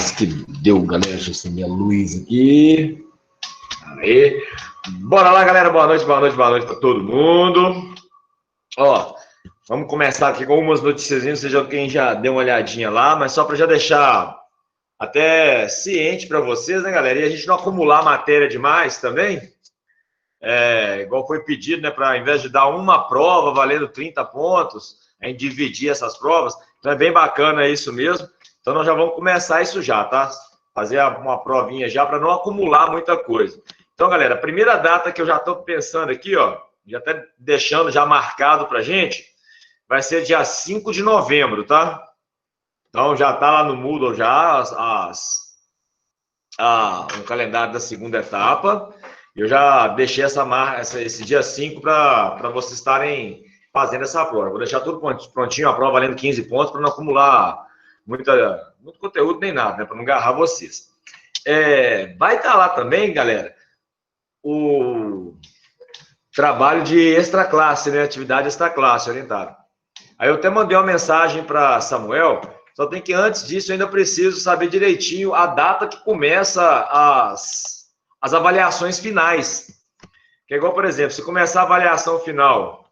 quase que deu, galera. Deixa eu acender a luz aqui. Aí. Bora lá, galera. Boa noite para todo mundo. Ó, vamos começar aqui com umas noticiazinhas, seja quem já deu uma olhadinha lá, mas só para já deixar até ciente para vocês, né, galera? E a gente não acumular matéria demais também, igual foi pedido, né, para ao invés de dar uma prova valendo 30 pontos, a gente dividir essas provas. Então é bem bacana isso mesmo. Então nós já vamos começar isso já, tá? Fazer uma provinha já para não acumular muita coisa. Então, galera, a primeira data que eu já estou pensando aqui, ó, já até deixando já marcado para gente, vai ser dia 5 de novembro, tá? Então já tá lá no Moodle já um calendário da segunda etapa. Eu já deixei esse dia 5 para vocês estarem fazendo essa prova. Vou deixar tudo prontinho, a prova valendo 15 pontos, para não acumular muito conteúdo nem nada, né? Para não agarrar vocês. Vai estar lá também, galera, o trabalho de extra classe, né? Atividade extra classe orientada. Aí eu até mandei uma mensagem para Samuel, só tem que antes disso eu ainda preciso saber direitinho a data que começa as avaliações finais. Que é igual, por exemplo, se começar a avaliação final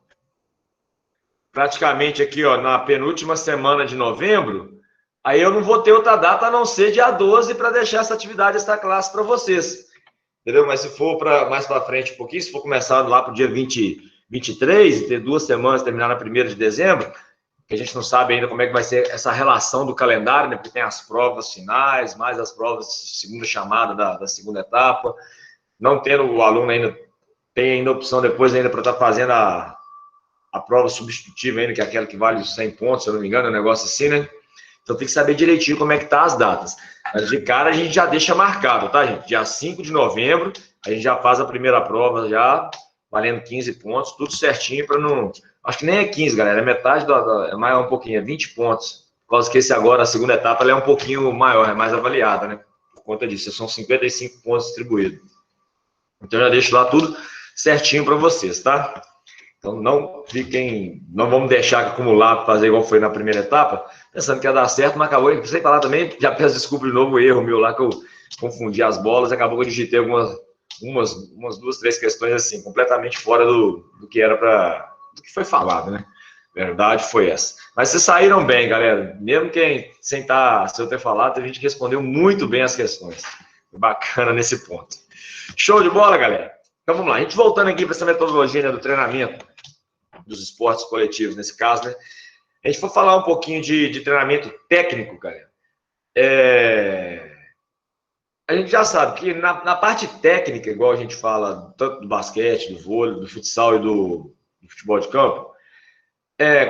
praticamente aqui, ó, na penúltima semana de novembro, aí eu não vou ter outra data a não ser dia 12 para deixar essa atividade extra classe para vocês. Entendeu? Mas se for mais para frente um pouquinho, se for começar lá para o dia 23 e ter 2 semanas, terminar na 1ª de dezembro, que a gente não sabe ainda como é que vai ser essa relação do calendário, né? Porque tem as provas finais, mais as provas de segunda chamada da segunda etapa. Não tendo o aluno ainda, tem ainda a opção depois ainda para estar fazendo a prova substitutiva ainda, que é aquela que vale 100 pontos, se eu não me engano, é um negócio assim, né? Então tem que saber direitinho como é que tá as datas. Mas de cara a gente já deixa marcado, tá, gente? Dia 5 de novembro, a gente já faz a primeira prova já, valendo 15 pontos, tudo certinho para não... Acho que nem é 15, galera, é metade, é maior um pouquinho, é 20 pontos. Por causa que esse agora, a segunda etapa, ela é um pouquinho maior, é mais avaliada, né? Por conta disso, são 55 pontos distribuídos. Então já deixo lá tudo certinho para vocês, tá? Então não vamos deixar acumular para fazer igual foi na primeira etapa, pensando que ia dar certo, mas acabou, sem falar também, já peço desculpa de novo, o erro meu lá que eu confundi as bolas, acabou que eu digitei umas 2, 3 questões assim, completamente fora do que era do que foi falado, né? Verdade foi essa. Mas vocês saíram bem, galera, mesmo sem eu ter falado, a gente respondeu muito bem as questões. Bacana nesse ponto. Show de bola, galera. Então vamos lá, a gente voltando aqui para essa metodologia, né, do treinamento dos esportes coletivos, nesse caso, né? A gente for falar um pouquinho de treinamento técnico, galera. A gente já sabe que na parte técnica, igual a gente fala tanto do basquete, do vôlei, do futsal e do futebol de campo,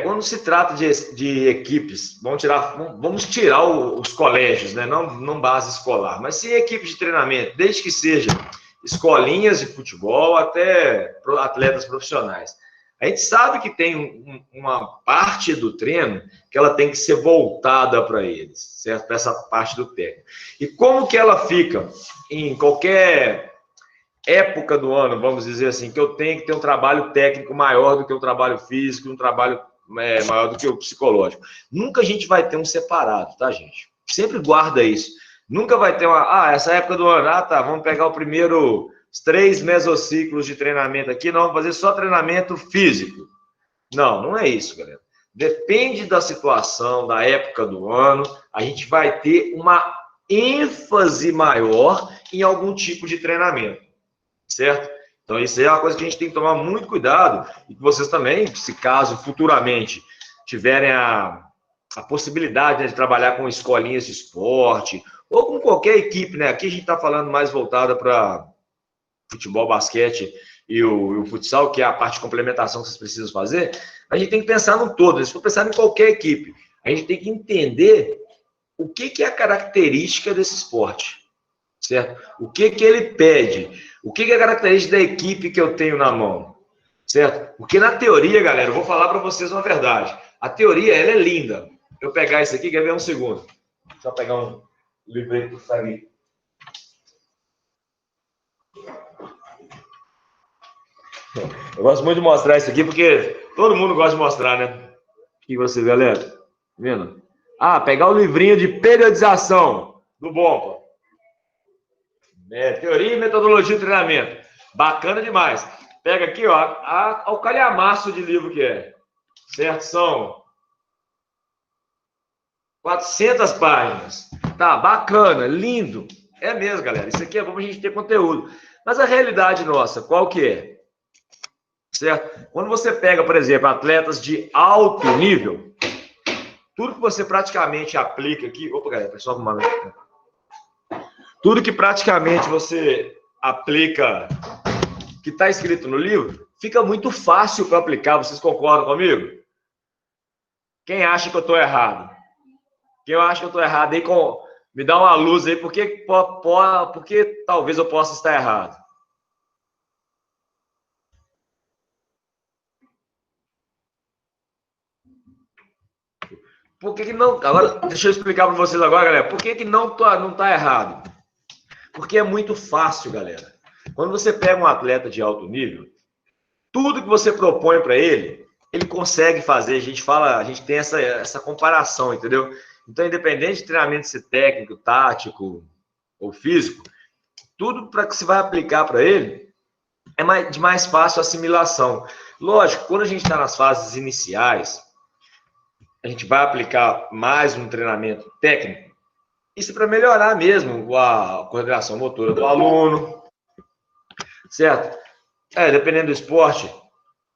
quando se trata de equipes, vamos tirar os colégios, né? Não base escolar, mas sim equipes de treinamento, desde que seja escolinhas de futebol até atletas profissionais. A gente sabe que tem uma parte do treino que ela tem que ser voltada para eles, certo? Para essa parte do técnico. E como que ela fica em qualquer época do ano, vamos dizer assim, que eu tenho que ter um trabalho técnico maior do que o trabalho físico, um trabalho maior do que o psicológico. Nunca a gente vai ter um separado, tá, gente? Sempre guarda isso. Nunca vai ter essa época do ano, tá, vamos pegar os 3 mesociclos de treinamento aqui, não, vamos fazer só treinamento físico. Não é isso, galera. Depende da situação, da época do ano, a gente vai ter uma ênfase maior em algum tipo de treinamento, certo? Então, isso é uma coisa que a gente tem que tomar muito cuidado e que vocês também, se caso futuramente tiverem a possibilidade, né, de trabalhar com escolinhas de esporte ou com qualquer equipe, né? Aqui a gente está falando mais voltada para futebol, basquete e o futsal, que é a parte de complementação que vocês precisam fazer. A gente tem que pensar no todo. Se for pensar em qualquer equipe, a gente tem que entender o que é a característica desse esporte, certo? O que ele pede? O que é a característica da equipe que eu tenho na mão, certo? Porque na teoria, galera, eu vou falar para vocês uma verdade. A teoria, ela é linda. Eu pegar isso aqui, quer ver um segundo? Deixa eu pegar um livro para sair. Eu gosto muito de mostrar isso aqui, porque todo mundo gosta de mostrar, né? E vocês, galera? Tá vendo? Pegar o livrinho de periodização do bom, pô. Teoria e metodologia de treinamento. Bacana demais. Pega aqui, ó, o calhamaço de livro que é. Certo? São 400 páginas. Tá, bacana, lindo. É mesmo, galera. Isso aqui é bom pra gente ter conteúdo. Mas a realidade nossa, qual que é? Certo? Quando você pega, por exemplo, atletas de alto nível, tudo que você praticamente aplica aqui... Opa, galera, pessoal, arrumando aqui. Tudo que praticamente você aplica, que está escrito no livro, fica muito fácil para aplicar. Vocês concordam comigo? Quem acha que eu estou errado? Quem acha que eu estou errado aí, me dá uma luz aí, porque talvez eu possa estar errado. Por que não... Agora, deixa eu explicar para vocês agora, galera. Por que não está errado? Porque é muito fácil, galera. Quando você pega um atleta de alto nível, tudo que você propõe para ele, ele consegue fazer. A gente tem essa comparação, entendeu? Então, independente de treinamento ser técnico, tático ou físico, tudo para que você vai aplicar para ele é de mais fácil assimilação. Lógico, quando a gente está nas fases iniciais, a gente vai aplicar mais um treinamento técnico. Isso é para melhorar mesmo a coordenação motora do aluno, certo? Dependendo do esporte,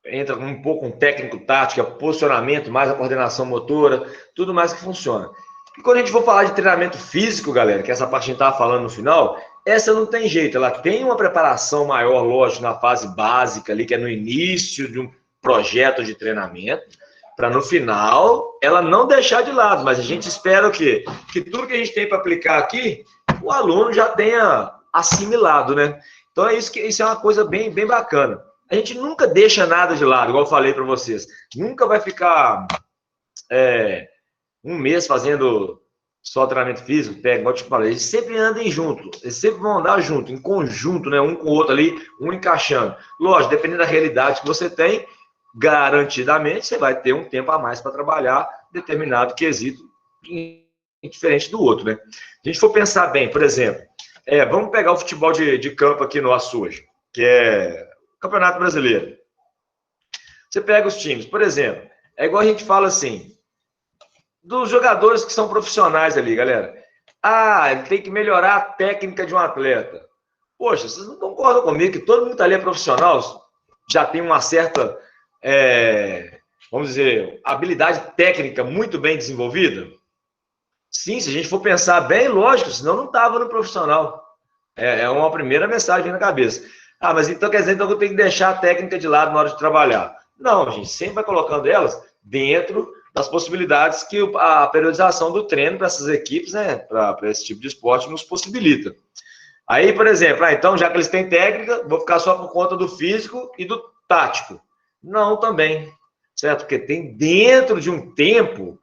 entra um pouco um técnico tático, posicionamento, mais a coordenação motora, tudo mais que funciona. E quando a gente for falar de treinamento físico, galera, que essa parte a gente estava falando no final, essa não tem jeito, ela tem uma preparação maior, lógico, na fase básica ali, que é no início de um projeto de treinamento, para no final ela não deixar de lado, mas a gente espera o quê? Que tudo que a gente tem para aplicar aqui, o aluno já tenha assimilado, né? Então isso é uma coisa bem, bem bacana. A gente nunca deixa nada de lado, igual eu falei para vocês. Nunca vai ficar um mês fazendo só treinamento físico, técnico, igual eu te falei. Eles sempre andam junto, eles sempre vão andar junto, em conjunto, né? Um com o outro ali, um encaixando. Lógico, dependendo da realidade que você tem, garantidamente você vai ter um tempo a mais para trabalhar determinado quesito diferente do outro, né? Se a gente for pensar bem, por exemplo, vamos pegar o futebol de campo aqui nosso hoje, que é o Campeonato Brasileiro. Você pega os times, por exemplo, é igual a gente fala assim, dos jogadores que são profissionais ali, galera. Ele tem que melhorar a técnica de um atleta. Poxa, vocês não concordam comigo que todo mundo ali é profissional, já tem uma certa... vamos dizer, habilidade técnica muito bem desenvolvida? Sim, se a gente for pensar bem, lógico, senão não estava no profissional. É uma primeira mensagem na cabeça. Mas então quer dizer então que eu tenho que deixar a técnica de lado na hora de trabalhar. Não, a gente sempre vai colocando elas dentro das possibilidades que a periodização do treino para essas equipes, né, para esse tipo de esporte, nos possibilita. Aí, por exemplo, então já que eles têm técnica, vou ficar só por conta do físico e do tático. Não, também, certo? Porque tem dentro de um tempo,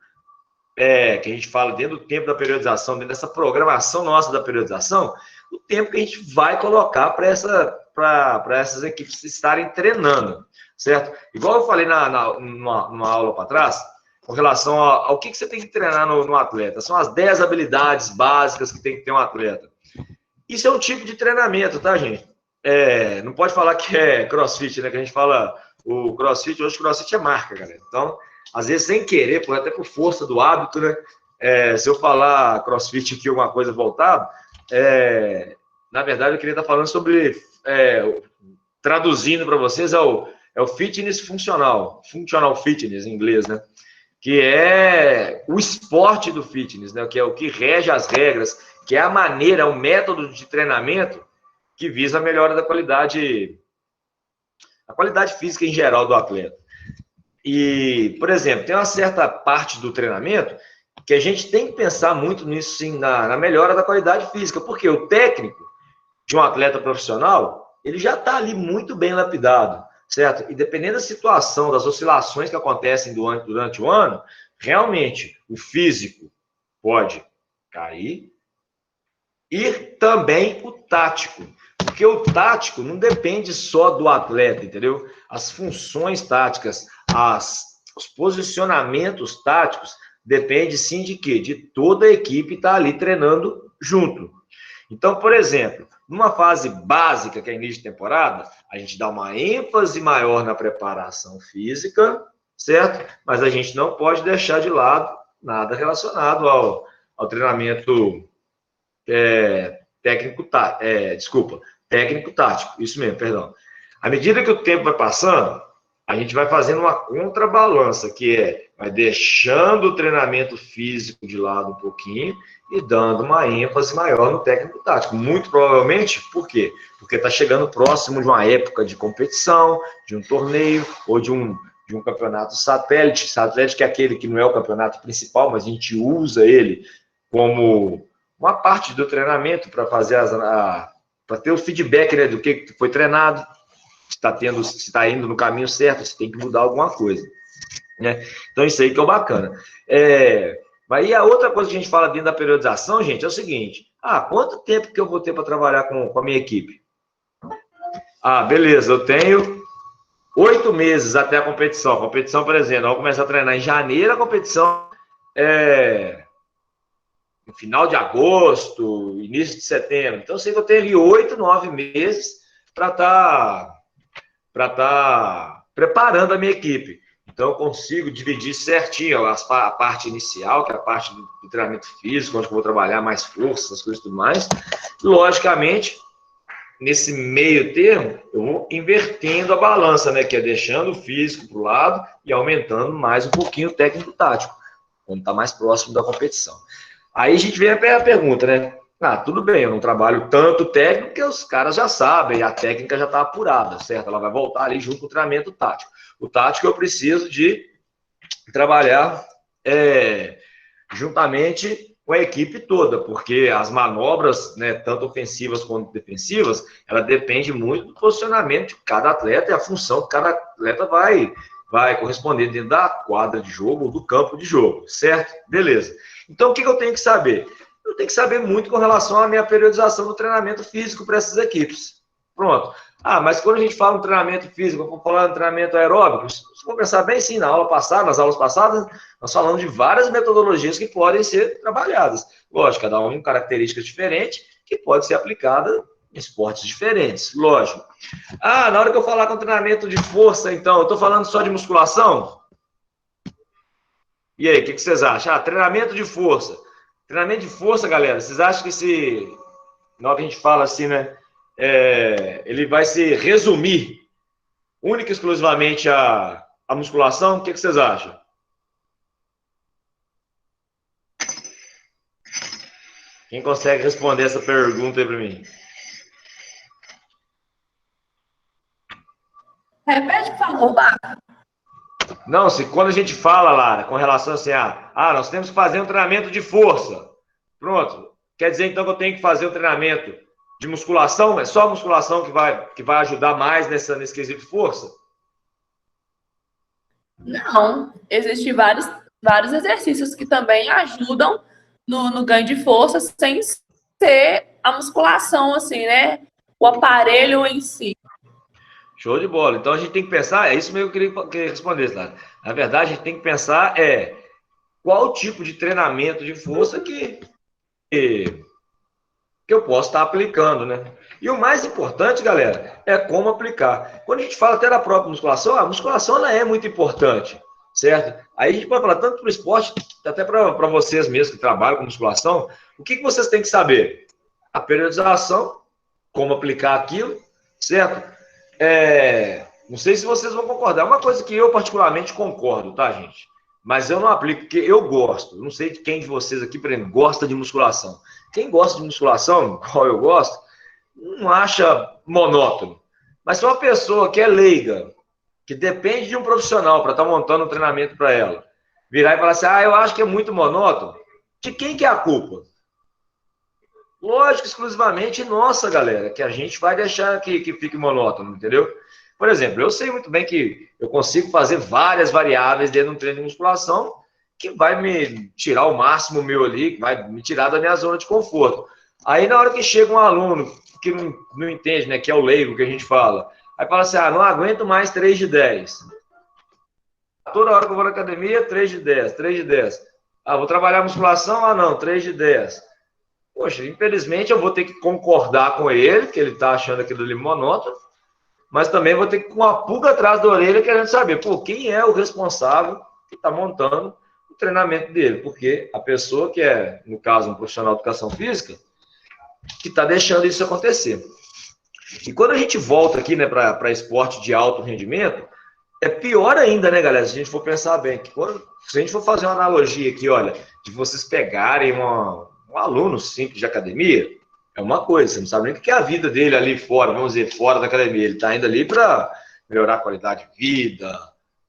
que a gente fala dentro do tempo da periodização, dentro dessa programação nossa da periodização, o tempo que a gente vai colocar para essas equipes estarem treinando, certo? Igual eu falei numa aula para trás, com relação ao que você tem que treinar no atleta. São as 10 habilidades básicas que tem que ter um atleta. Isso é um tipo de treinamento, tá, gente? Não pode falar que é crossfit, né? Que a gente fala... O crossfit, hoje o crossfit é marca, galera. Então, às vezes, sem querer, até por força do hábito, né? Se eu falar crossfit aqui, alguma coisa voltada, na verdade, eu queria estar falando sobre, traduzindo para vocês, é o fitness funcional. Functional fitness, em inglês, né? Que é o esporte do fitness, né? Que é o que rege as regras, que é a maneira, o método de treinamento que visa a melhora da qualidade... A qualidade física em geral do atleta. E, por exemplo, tem uma certa parte do treinamento que a gente tem que pensar muito nisso, sim, na melhora da qualidade física, porque o técnico de um atleta profissional, ele já está ali muito bem lapidado, certo? E dependendo da situação, das oscilações que acontecem durante o ano, realmente o físico pode cair e também o tático. Porque o tático não depende só do atleta, entendeu? As funções táticas, os posicionamentos táticos depende sim de quê? De toda a equipe estar ali treinando junto. Então, por exemplo, numa fase básica, que é início de temporada, a gente dá uma ênfase maior na preparação física, certo? Mas a gente não pode deixar de lado nada relacionado ao treinamento técnico-tático, isso mesmo, perdão. À medida que o tempo vai passando, a gente vai fazendo uma contrabalança, que vai deixando o treinamento físico de lado um pouquinho e dando uma ênfase maior no técnico-tático. Muito provavelmente, por quê? Porque está chegando próximo de uma época de competição, de um torneio ou de um campeonato satélite. Satélite que é aquele que não é o campeonato principal, mas a gente usa ele como uma parte do treinamento para fazer para ter o feedback, né, do que foi treinado, se está indo no caminho certo, se tem que mudar alguma coisa, né? Então isso aí que é o bacana. Aí a outra coisa que a gente fala dentro da periodização, gente, é o seguinte: quanto tempo que eu vou ter para trabalhar com a minha equipe? Beleza, eu tenho 8 meses até a competição. A competição, por exemplo, eu vou começar a treinar em janeiro, a competição no final de agosto, início de setembro. Então, eu sei que eu tenho ali 8, 9 meses para estar preparando a minha equipe. Então, eu consigo dividir certinho a parte inicial, que é a parte do treinamento físico, onde eu vou trabalhar mais força, as coisas e tudo mais. Logicamente, nesse meio termo, eu vou invertendo a balança, né? Que é deixando o físico para o lado e aumentando mais um pouquinho o técnico-tático, quando está mais próximo da competição. Aí a gente vem a pergunta, né? Tudo bem, eu não trabalho tanto técnico, porque os caras já sabem, a técnica já está apurada, certo? Ela vai voltar ali junto com o treinamento tático. O tático eu preciso de trabalhar juntamente com a equipe toda, porque as manobras, né, tanto ofensivas quanto defensivas, ela depende muito do posicionamento de cada atleta e a função que cada atleta vai corresponder dentro da quadra de jogo ou do campo de jogo, certo? Beleza. Então, o que eu tenho que saber? Eu tenho que saber muito com relação à minha periodização do treinamento físico para essas equipes. Pronto. Mas quando a gente fala no treinamento físico, vamos falar no treinamento aeróbico, se for pensar bem, sim, nas aulas passadas, nós falamos de várias metodologias que podem ser trabalhadas. Lógico, cada um com características diferentes, que pode ser aplicada em esportes diferentes, lógico. Na hora que eu falar com treinamento de força, então, eu estou falando só de musculação? E aí, o que vocês acham? Treinamento de força. Treinamento de força, galera, vocês acham que na hora que a gente fala assim, né, ele vai se resumir única e exclusivamente a musculação? O que vocês acham? Quem consegue responder essa pergunta aí para mim? Repete, por favor, Marco. Não, quando a gente fala, Lara, com relação assim, nós temos que fazer um treinamento de força. Pronto. Quer dizer, então, que eu tenho que fazer um treinamento de musculação? É só a musculação que vai ajudar mais nesse quesito de força? Não, existem vários exercícios que também ajudam no ganho de força sem ser a musculação, assim, né? O aparelho em si. Show de bola. Então a gente tem que pensar, é isso mesmo que eu queria responder, Lara. Na verdade, a gente tem que pensar qual tipo de treinamento de força que eu posso estar aplicando, né? E o mais importante, galera, é como aplicar. Quando a gente fala até da própria musculação, a musculação ela é muito importante, certo? Aí a gente pode falar tanto para o esporte, até para vocês mesmos que trabalham com musculação, o que vocês têm que saber? A periodização, como aplicar aquilo, certo? Não sei se vocês vão concordar. É uma coisa que eu particularmente concordo, tá, gente? Mas eu não aplico porque eu gosto. Não sei de quem de vocês aqui, por exemplo, gosta de musculação. Quem gosta de musculação, qual eu gosto, não acha monótono. Mas se uma pessoa que é leiga, que depende de um profissional para estar montando um treinamento para ela, virar e falar assim, eu acho que é muito monótono, de quem que é a culpa? Lógico, exclusivamente nossa, galera, que a gente vai deixar que fique monótono, entendeu? Por exemplo, eu sei muito bem que eu consigo fazer várias variáveis dentro de um treino de musculação que vai me tirar o máximo meu ali, que vai me tirar da minha zona de conforto. Aí, na hora que chega um aluno que não entende, né, que é o leigo que a gente fala, aí fala assim, não aguento mais 3 de 10. Toda hora que eu vou na academia, 3 de 10, 3 de 10. Ah, vou trabalhar musculação? Ah, não, 3 de 10. Poxa, infelizmente eu vou ter que concordar com ele, que ele está achando aquilo ali monótono, mas também vou ter que com uma pulga atrás da orelha querendo saber, pô, quem é o responsável que está montando o treinamento dele? Porque a pessoa que é, no caso, um profissional de educação física, que está deixando isso acontecer. E quando a gente volta aqui, né, para esporte de alto rendimento, é pior ainda, né, galera? Se a gente for pensar bem, que se a gente for fazer uma analogia aqui, olha, de vocês pegarem um aluno simples de academia, é uma coisa, você não sabe nem o que é a vida dele ali fora, vamos dizer, fora da academia. Ele está indo ali para melhorar a qualidade de vida,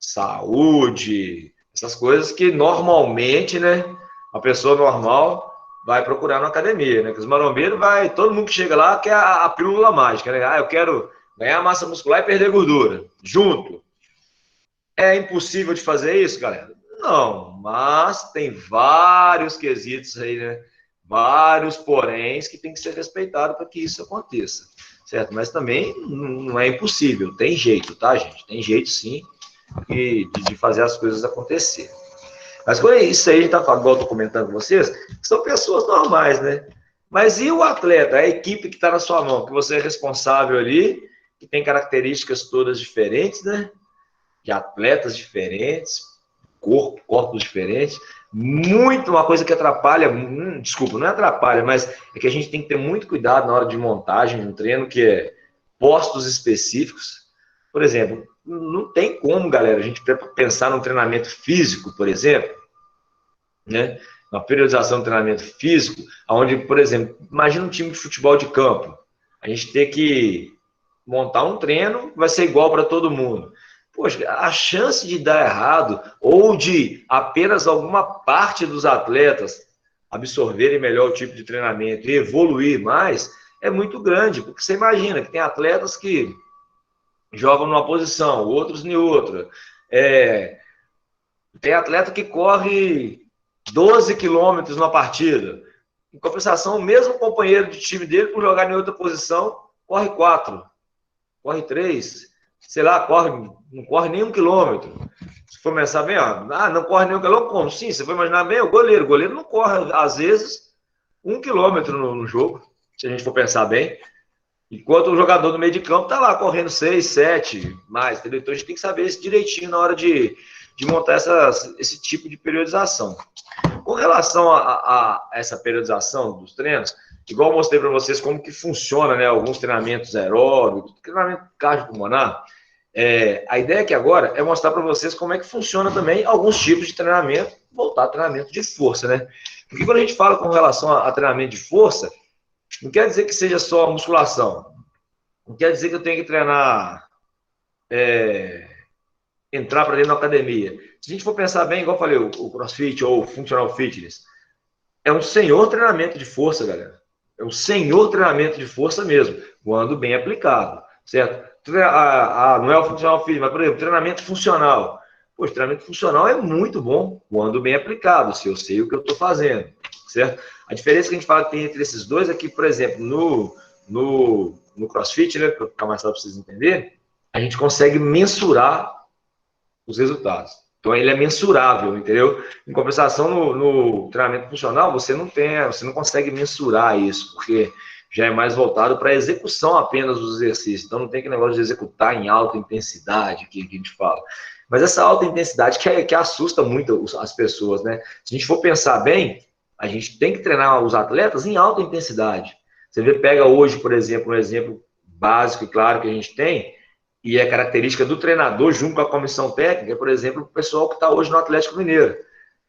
saúde, essas coisas que normalmente, né, a pessoa normal vai procurar na academia, né? Que os marombeiros todo mundo que chega lá quer a pílula mágica, né? Ah, eu quero ganhar massa muscular e perder gordura, junto. É impossível de fazer isso, galera? Não, mas tem vários quesitos aí, né? Vários poréns que tem que ser respeitado para que isso aconteça, certo? Mas também não é impossível, tem jeito, tá, gente? Tem jeito sim de fazer as coisas acontecer. Mas com isso aí, a gente tá falando, igual eu tô comentando com vocês, são pessoas normais, né? Mas e o atleta, a equipe que está na sua mão, que você é responsável ali, que tem características todas diferentes, né? De atletas diferentes, corpos diferentes, muito uma coisa que atrapalha, desculpa, não é atrapalha, mas é que a gente tem que ter muito cuidado na hora de montagem de um treino, que é postos específicos. Por exemplo, não tem como, galera, a gente pensar num treinamento físico, por exemplo, né? Uma periodização do treinamento físico, onde, por exemplo, imagina um time de futebol de campo, a gente ter que montar um treino vai ser igual para todo mundo. Poxa, a chance de dar errado ou de apenas alguma parte dos atletas absorverem melhor o tipo de treinamento e evoluir mais é muito grande, porque você imagina que tem atletas que jogam numa posição, outros em outra. Tem atleta que corre 12 quilômetros na partida. Em compensação, o mesmo companheiro de time dele, por jogar em outra posição, corre 4, corre 3, sei lá, não corre nem 1 quilômetro. Se for pensar bem, ó, não corre nem 1 quilômetro, como? Sim, você for imaginar bem, o goleiro não corre, às vezes, 1 quilômetro no jogo, se a gente for pensar bem. Enquanto o jogador do meio de campo tá lá correndo 6, 7, mais, entendeu? Então a gente tem que saber isso direitinho na hora de montar esse tipo de periodização. Com relação a essa periodização dos treinos, igual eu mostrei para vocês como que funciona, né? Alguns treinamentos aeróbicos, treinamento cardiopulmonar. A ideia aqui agora é mostrar para vocês como é que funciona também alguns tipos de treinamento, voltar a treinamento de força, né? Porque quando a gente fala com relação a treinamento de força, não quer dizer que seja só musculação. Não quer dizer que eu tenho que treinar, entrar para dentro da academia. Se a gente for pensar bem, igual eu falei, o CrossFit ou o Functional Fitness, é um senhor treinamento de força, galera. É um senhor treinamento de força mesmo, quando bem aplicado, certo? Não é o Functional Fitness, mas, por exemplo, treinamento funcional. Poxa, treinamento funcional é muito bom quando bem aplicado, se eu sei o que eu estou fazendo, certo? A diferença que a gente fala que tem entre esses dois é que, por exemplo, no CrossFit, né, para ficar mais fácil para vocês entenderem, a gente consegue mensurar os resultados. Então, ele é mensurável, entendeu? Em compensação, no treinamento funcional, você não consegue mensurar isso, porque já é mais voltado para a execução apenas dos exercícios. Então, não tem aquele negócio de executar em alta intensidade, que a gente fala. Mas essa alta intensidade que assusta muito as pessoas, né? Se a gente for pensar bem, a gente tem que treinar os atletas em alta intensidade. Você pega hoje, por exemplo, um exemplo básico e claro que a gente tem, e é característica do treinador junto com a comissão técnica, por exemplo, o pessoal que está hoje no Atlético Mineiro,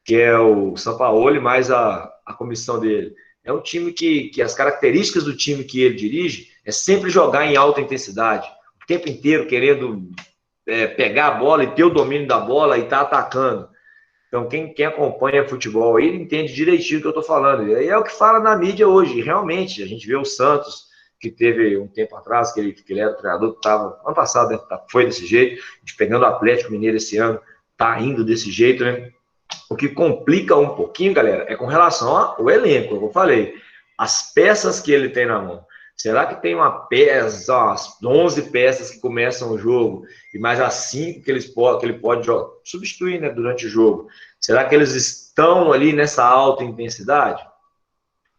que é o Sampaoli mais a comissão dele. É um time que as características do time que ele dirige é sempre jogar em alta intensidade, o tempo inteiro querendo pegar a bola e ter o domínio da bola e estar atacando. Então, quem acompanha futebol aí entende direitinho o que eu estou falando. E é o que fala na mídia hoje. Realmente, a gente vê o Santos, que teve um tempo atrás, que ele era o treinador, que estava, ano passado, né, foi desse jeito, a gente pegando o Atlético Mineiro esse ano, está indo desse jeito, né? O que complica um pouquinho, galera, é com relação ao elenco, como eu falei, as peças que ele tem na mão. Será que tem uma peça, umas 11 peças que começam o jogo e mais as 5 que ele pode substituir, né, durante o jogo? Será que eles estão ali nessa alta intensidade?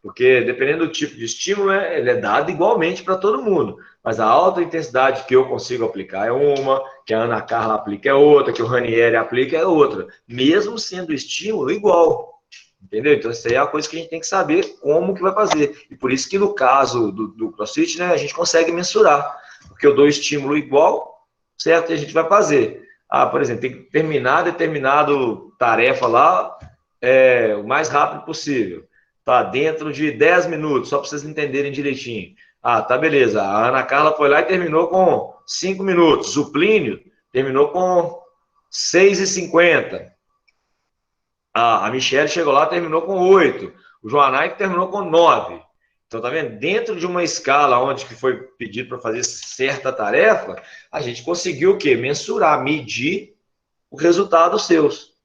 Porque dependendo do tipo de estímulo, ele é dado igualmente para todo mundo. Mas a alta intensidade que eu consigo aplicar é uma, que a Ana Carla aplica é outra, que o Ranieri aplica é outra. Mesmo sendo o estímulo igual. Entendeu? Então, isso aí é uma coisa que a gente tem que saber como que vai fazer. E por isso que no caso do CrossFit, né, a gente consegue mensurar. Porque eu dou estímulo igual, certo? E a gente vai fazer. Ah, por exemplo, tem que terminar determinado tarefa lá o mais rápido possível. Tá, dentro de 10 minutos, só para vocês entenderem direitinho. Ah, tá, beleza. A Ana Carla foi lá e terminou com 5 minutos. O Plínio terminou com 6h50. A Michelle chegou lá e terminou com 8. O Joanai terminou com 9. Então, tá vendo? Dentro de uma escala onde que foi pedido para fazer certa tarefa, a gente conseguiu o quê? Mensurar, medir o resultado dos seus.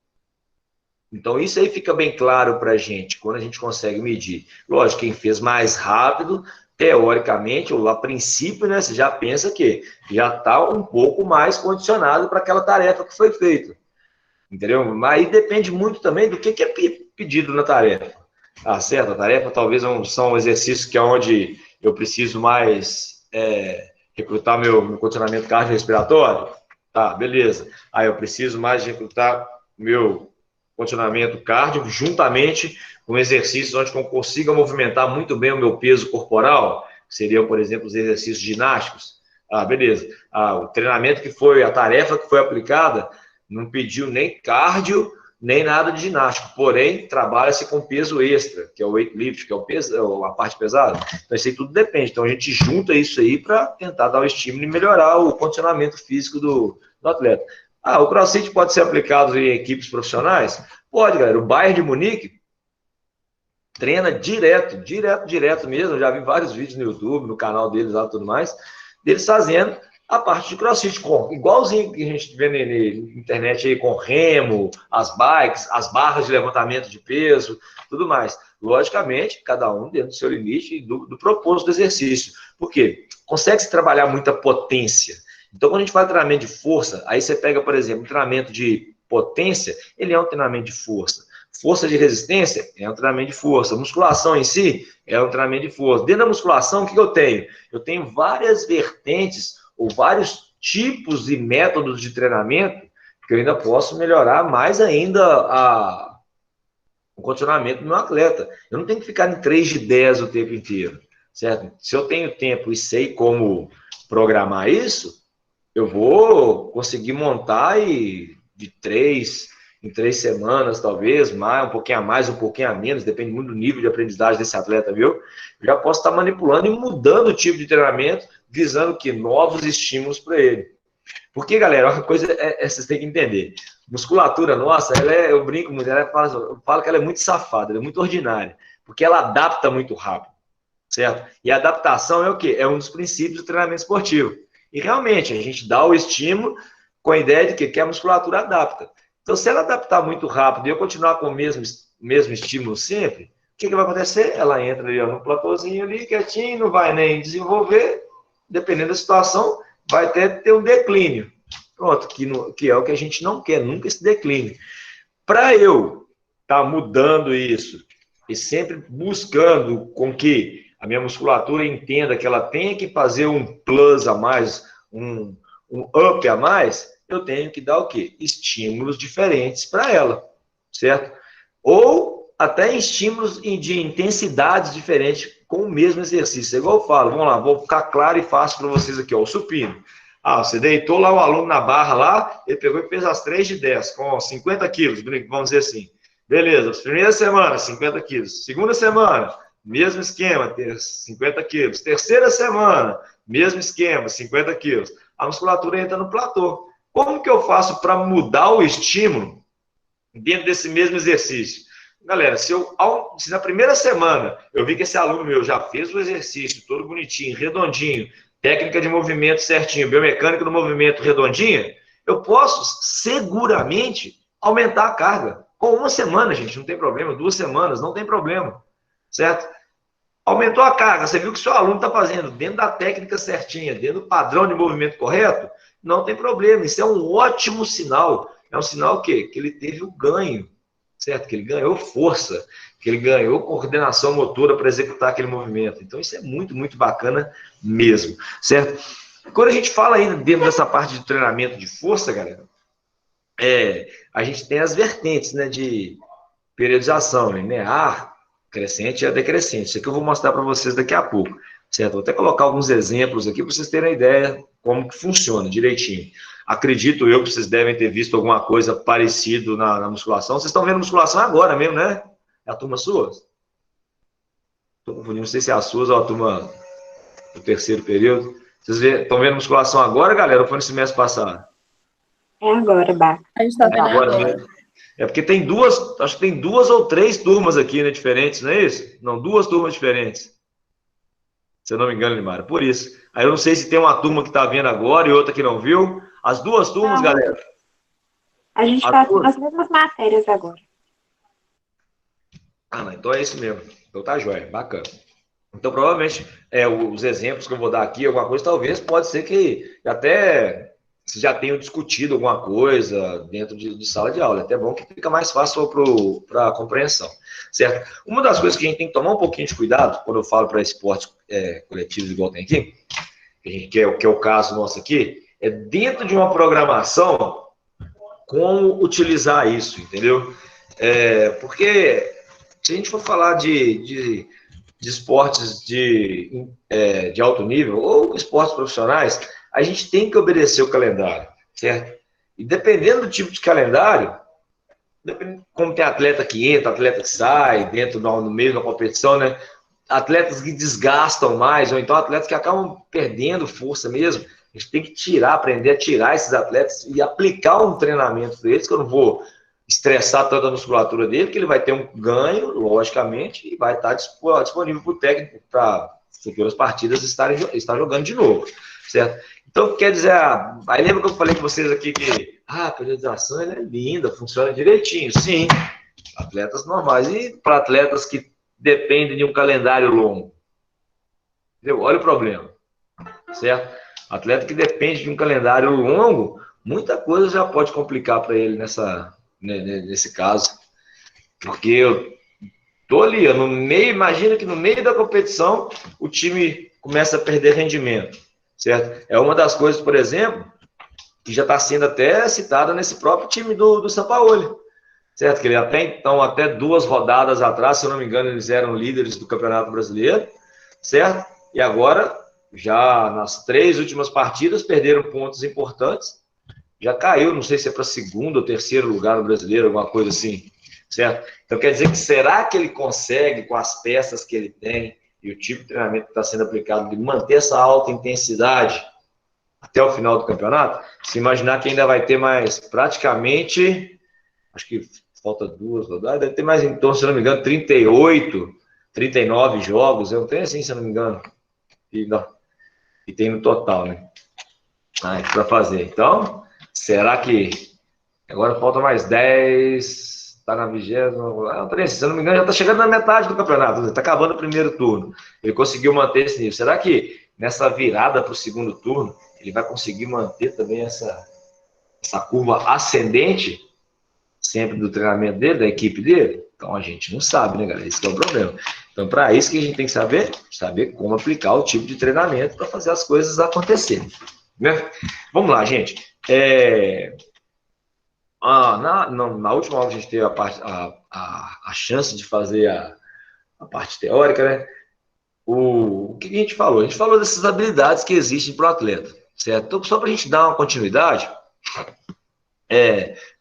Então, isso aí fica bem claro para a gente, quando a gente consegue medir. Lógico, quem fez mais rápido, teoricamente, ou a princípio, né, você já pensa que já está um pouco mais condicionado para aquela tarefa que foi feita. Entendeu? Mas aí depende muito também do que é pedido na tarefa. Ah, certo, a tarefa talvez são exercícios que é onde eu preciso mais recrutar meu condicionamento cardiorrespiratório. Tá, beleza. Aí eu preciso mais recrutar meu condicionamento cardio juntamente com exercícios onde eu consiga movimentar muito bem o meu peso corporal, que seriam, por exemplo, os exercícios ginásticos. Ah, beleza. Ah, o treinamento que foi, a tarefa que foi aplicada, não pediu nem cardio, nem nada de ginástica, porém, trabalha-se com peso extra, que é o weightlift, que é o peso, a parte pesada. Então, isso aí tudo depende. Então, a gente junta isso aí para tentar dar o estímulo e melhorar o condicionamento físico do atleta. Ah, o CrossFit pode ser aplicado em equipes profissionais? Pode, galera. O Bayern de Munique treina direto mesmo. Eu já vi vários vídeos no YouTube, no canal deles lá e tudo mais, deles fazendo a parte de CrossFit, igualzinho que a gente vê na internet aí, com remo, as bikes, as barras de levantamento de peso, tudo mais. Logicamente, cada um dentro do seu limite e do propósito do exercício. Por quê? Consegue-se trabalhar muita potência. Então, quando a gente faz treinamento de força, aí você pega, por exemplo, um treinamento de potência, ele é um treinamento de força. Força de resistência é um treinamento de força. Musculação em si é um treinamento de força. Dentro da musculação, o que eu tenho? Eu tenho várias vertentes ou vários tipos e métodos de treinamento que eu ainda posso melhorar mais ainda o condicionamento do meu atleta. Eu não tenho que ficar em 3 de 10 o tempo inteiro, certo? Se eu tenho tempo e sei como programar isso, eu vou conseguir montar em 3 semanas, talvez, um pouquinho a mais, um pouquinho a menos, depende muito do nível de aprendizagem desse atleta, viu? Eu já posso estar manipulando e mudando o tipo de treinamento, visando que novos estímulos para ele. Porque, galera, uma coisa vocês têm que entender. Musculatura nossa, eu brinco muito, eu falo que ela é muito safada, ela é muito ordinária, porque ela adapta muito rápido, certo? E a adaptação é o quê? É um dos princípios do treinamento esportivo. E realmente, a gente dá o estímulo com a ideia de que a musculatura adapta. Então, se ela adaptar muito rápido e eu continuar com o mesmo estímulo sempre, o que vai acontecer? Ela entra ali no platôzinho ali, quietinho, não vai nem desenvolver, dependendo da situação, vai até ter um declínio. Pronto, que é o que a gente não quer, nunca esse declínio. Para eu estar mudando isso e sempre buscando com que a minha musculatura entenda que ela tem que fazer um plus a mais, um up a mais, eu tenho que dar o quê? Estímulos diferentes para ela, certo? Ou até estímulos de intensidades diferentes com o mesmo exercício. É igual eu falo, vamos lá, vou ficar claro e fácil para vocês aqui, ó, o supino. Ah, você deitou lá o aluno na barra lá, ele pegou e fez as 3 de 10, com 50 quilos, vamos dizer assim. Beleza, primeira semana, 50 quilos. Segunda semana, mesmo esquema, 50 quilos. Terceira semana, mesmo esquema, 50 quilos. A musculatura entra no platô. Como que eu faço para mudar o estímulo dentro desse mesmo exercício? Galera, se na primeira semana eu vi que esse aluno meu já fez o exercício todo bonitinho, redondinho, técnica de movimento certinho, biomecânica do movimento redondinha, eu posso seguramente aumentar a carga. Com 1 semana, gente, não tem problema. 2 semanas, não tem problema. Certo? Aumentou a carga, você viu que o seu aluno está fazendo dentro da técnica certinha, dentro do padrão de movimento correto, não tem problema. Isso é um ótimo sinal. É um sinal que ele teve o ganho, certo? Que ele ganhou força, que ele ganhou coordenação motora para executar aquele movimento. Então, isso é muito, muito bacana mesmo, certo? Quando a gente fala ainda dentro dessa parte de treinamento de força, galera, a gente tem as vertentes, né, de periodização, linear, crescente e decrescente. Isso aqui eu vou mostrar para vocês daqui a pouco, certo? Vou até colocar alguns exemplos aqui para vocês terem a ideia como que funciona direitinho. Acredito eu que vocês devem ter visto alguma coisa parecida na musculação. Vocês estão vendo musculação agora mesmo, né? É a turma sua? Estou confundindo, não sei se é a sua ou a turma do terceiro período. Vocês estão vendo musculação agora, galera, ou foi no semestre passado? É agora, Bá. A gente está vendo agora. Mesmo. É porque tem duas, acho que tem 2 ou 3 turmas aqui, né, diferentes, não é isso? Não, 2 turmas diferentes. Se eu não me engano, Limara, por isso. Aí eu não sei se tem uma turma que está vendo agora e outra que não viu. As 2 turmas, não, galera. A gente está com as mesmas matérias agora. Ah, não, então é isso mesmo. Então tá jóia, bacana. Então, provavelmente, os exemplos que eu vou dar aqui, alguma coisa, talvez pode ser que até vocês já tenham discutido alguma coisa dentro de sala de aula. É até bom que fica mais fácil para a compreensão, certo? Uma das coisas que a gente tem que tomar um pouquinho de cuidado, quando eu falo para esportes coletivos igual tem aqui, que é o caso nosso aqui, é dentro de uma programação, como utilizar isso, entendeu? Porque se a gente for falar de esportes de alto nível ou esportes profissionais, a gente tem que obedecer o calendário, certo? E dependendo do tipo de calendário, como tem atleta que entra, atleta que sai, dentro no meio da competição, né? Atletas que desgastam mais, ou então atletas que acabam perdendo força mesmo. A gente tem que aprender a tirar esses atletas e aplicar um treinamento para eles, que eu não vou estressar toda a musculatura dele, que ele vai ter um ganho, logicamente, e vai estar disponível para o técnico para futuras partidas estar jogando de novo, certo? Então, quer dizer, aí lembra que eu falei com vocês aqui que a periodização é linda, funciona direitinho. Sim, atletas normais. E para atletas que dependem de um calendário longo? Entendeu? Olha o problema, certo? Atleta que depende de um calendário longo, muita coisa já pode complicar para ele nesse caso. Porque eu tô ali, no meio, imagina que no meio da competição o time começa a perder rendimento, certo? É uma das coisas, por exemplo, que já está sendo até citada nesse próprio time do Sampaoli, certo? Que ele até 2 rodadas atrás, se eu não me engano, eles eram líderes do Campeonato Brasileiro, certo? E agora, já nas 3 últimas partidas, perderam pontos importantes, já caiu, não sei se é para 2º ou 3º lugar no Brasileiro, alguma coisa assim, certo? Então, quer dizer que será que ele consegue, com as peças que ele tem e o tipo de treinamento que está sendo aplicado, de manter essa alta intensidade até o final do campeonato? Se imaginar que ainda vai ter mais, praticamente, acho que falta 2 rodadas, deve ter mais, então, se não me engano, 38, 39 jogos, eu tenho assim, se não me engano, e tem no total, né? Para fazer. Então, será que agora falta mais 10, está na 20ª, se eu não me engano, já está chegando na metade do campeonato, está acabando o primeiro turno. Ele conseguiu manter esse nível. Será que nessa virada para o 2º turno, ele vai conseguir manter também essa curva ascendente sempre do treinamento dele, da equipe dele? Então a gente não sabe, né, galera? Esse é o problema. Então, para isso que a gente tem que saber como aplicar o tipo de treinamento para fazer as coisas acontecerem, né? Vamos lá, gente. Na última aula a gente teve a chance de fazer a parte teórica, né? O que a gente falou? A gente falou dessas habilidades que existem para o atleta, certo? Então, só para a gente dar uma continuidade,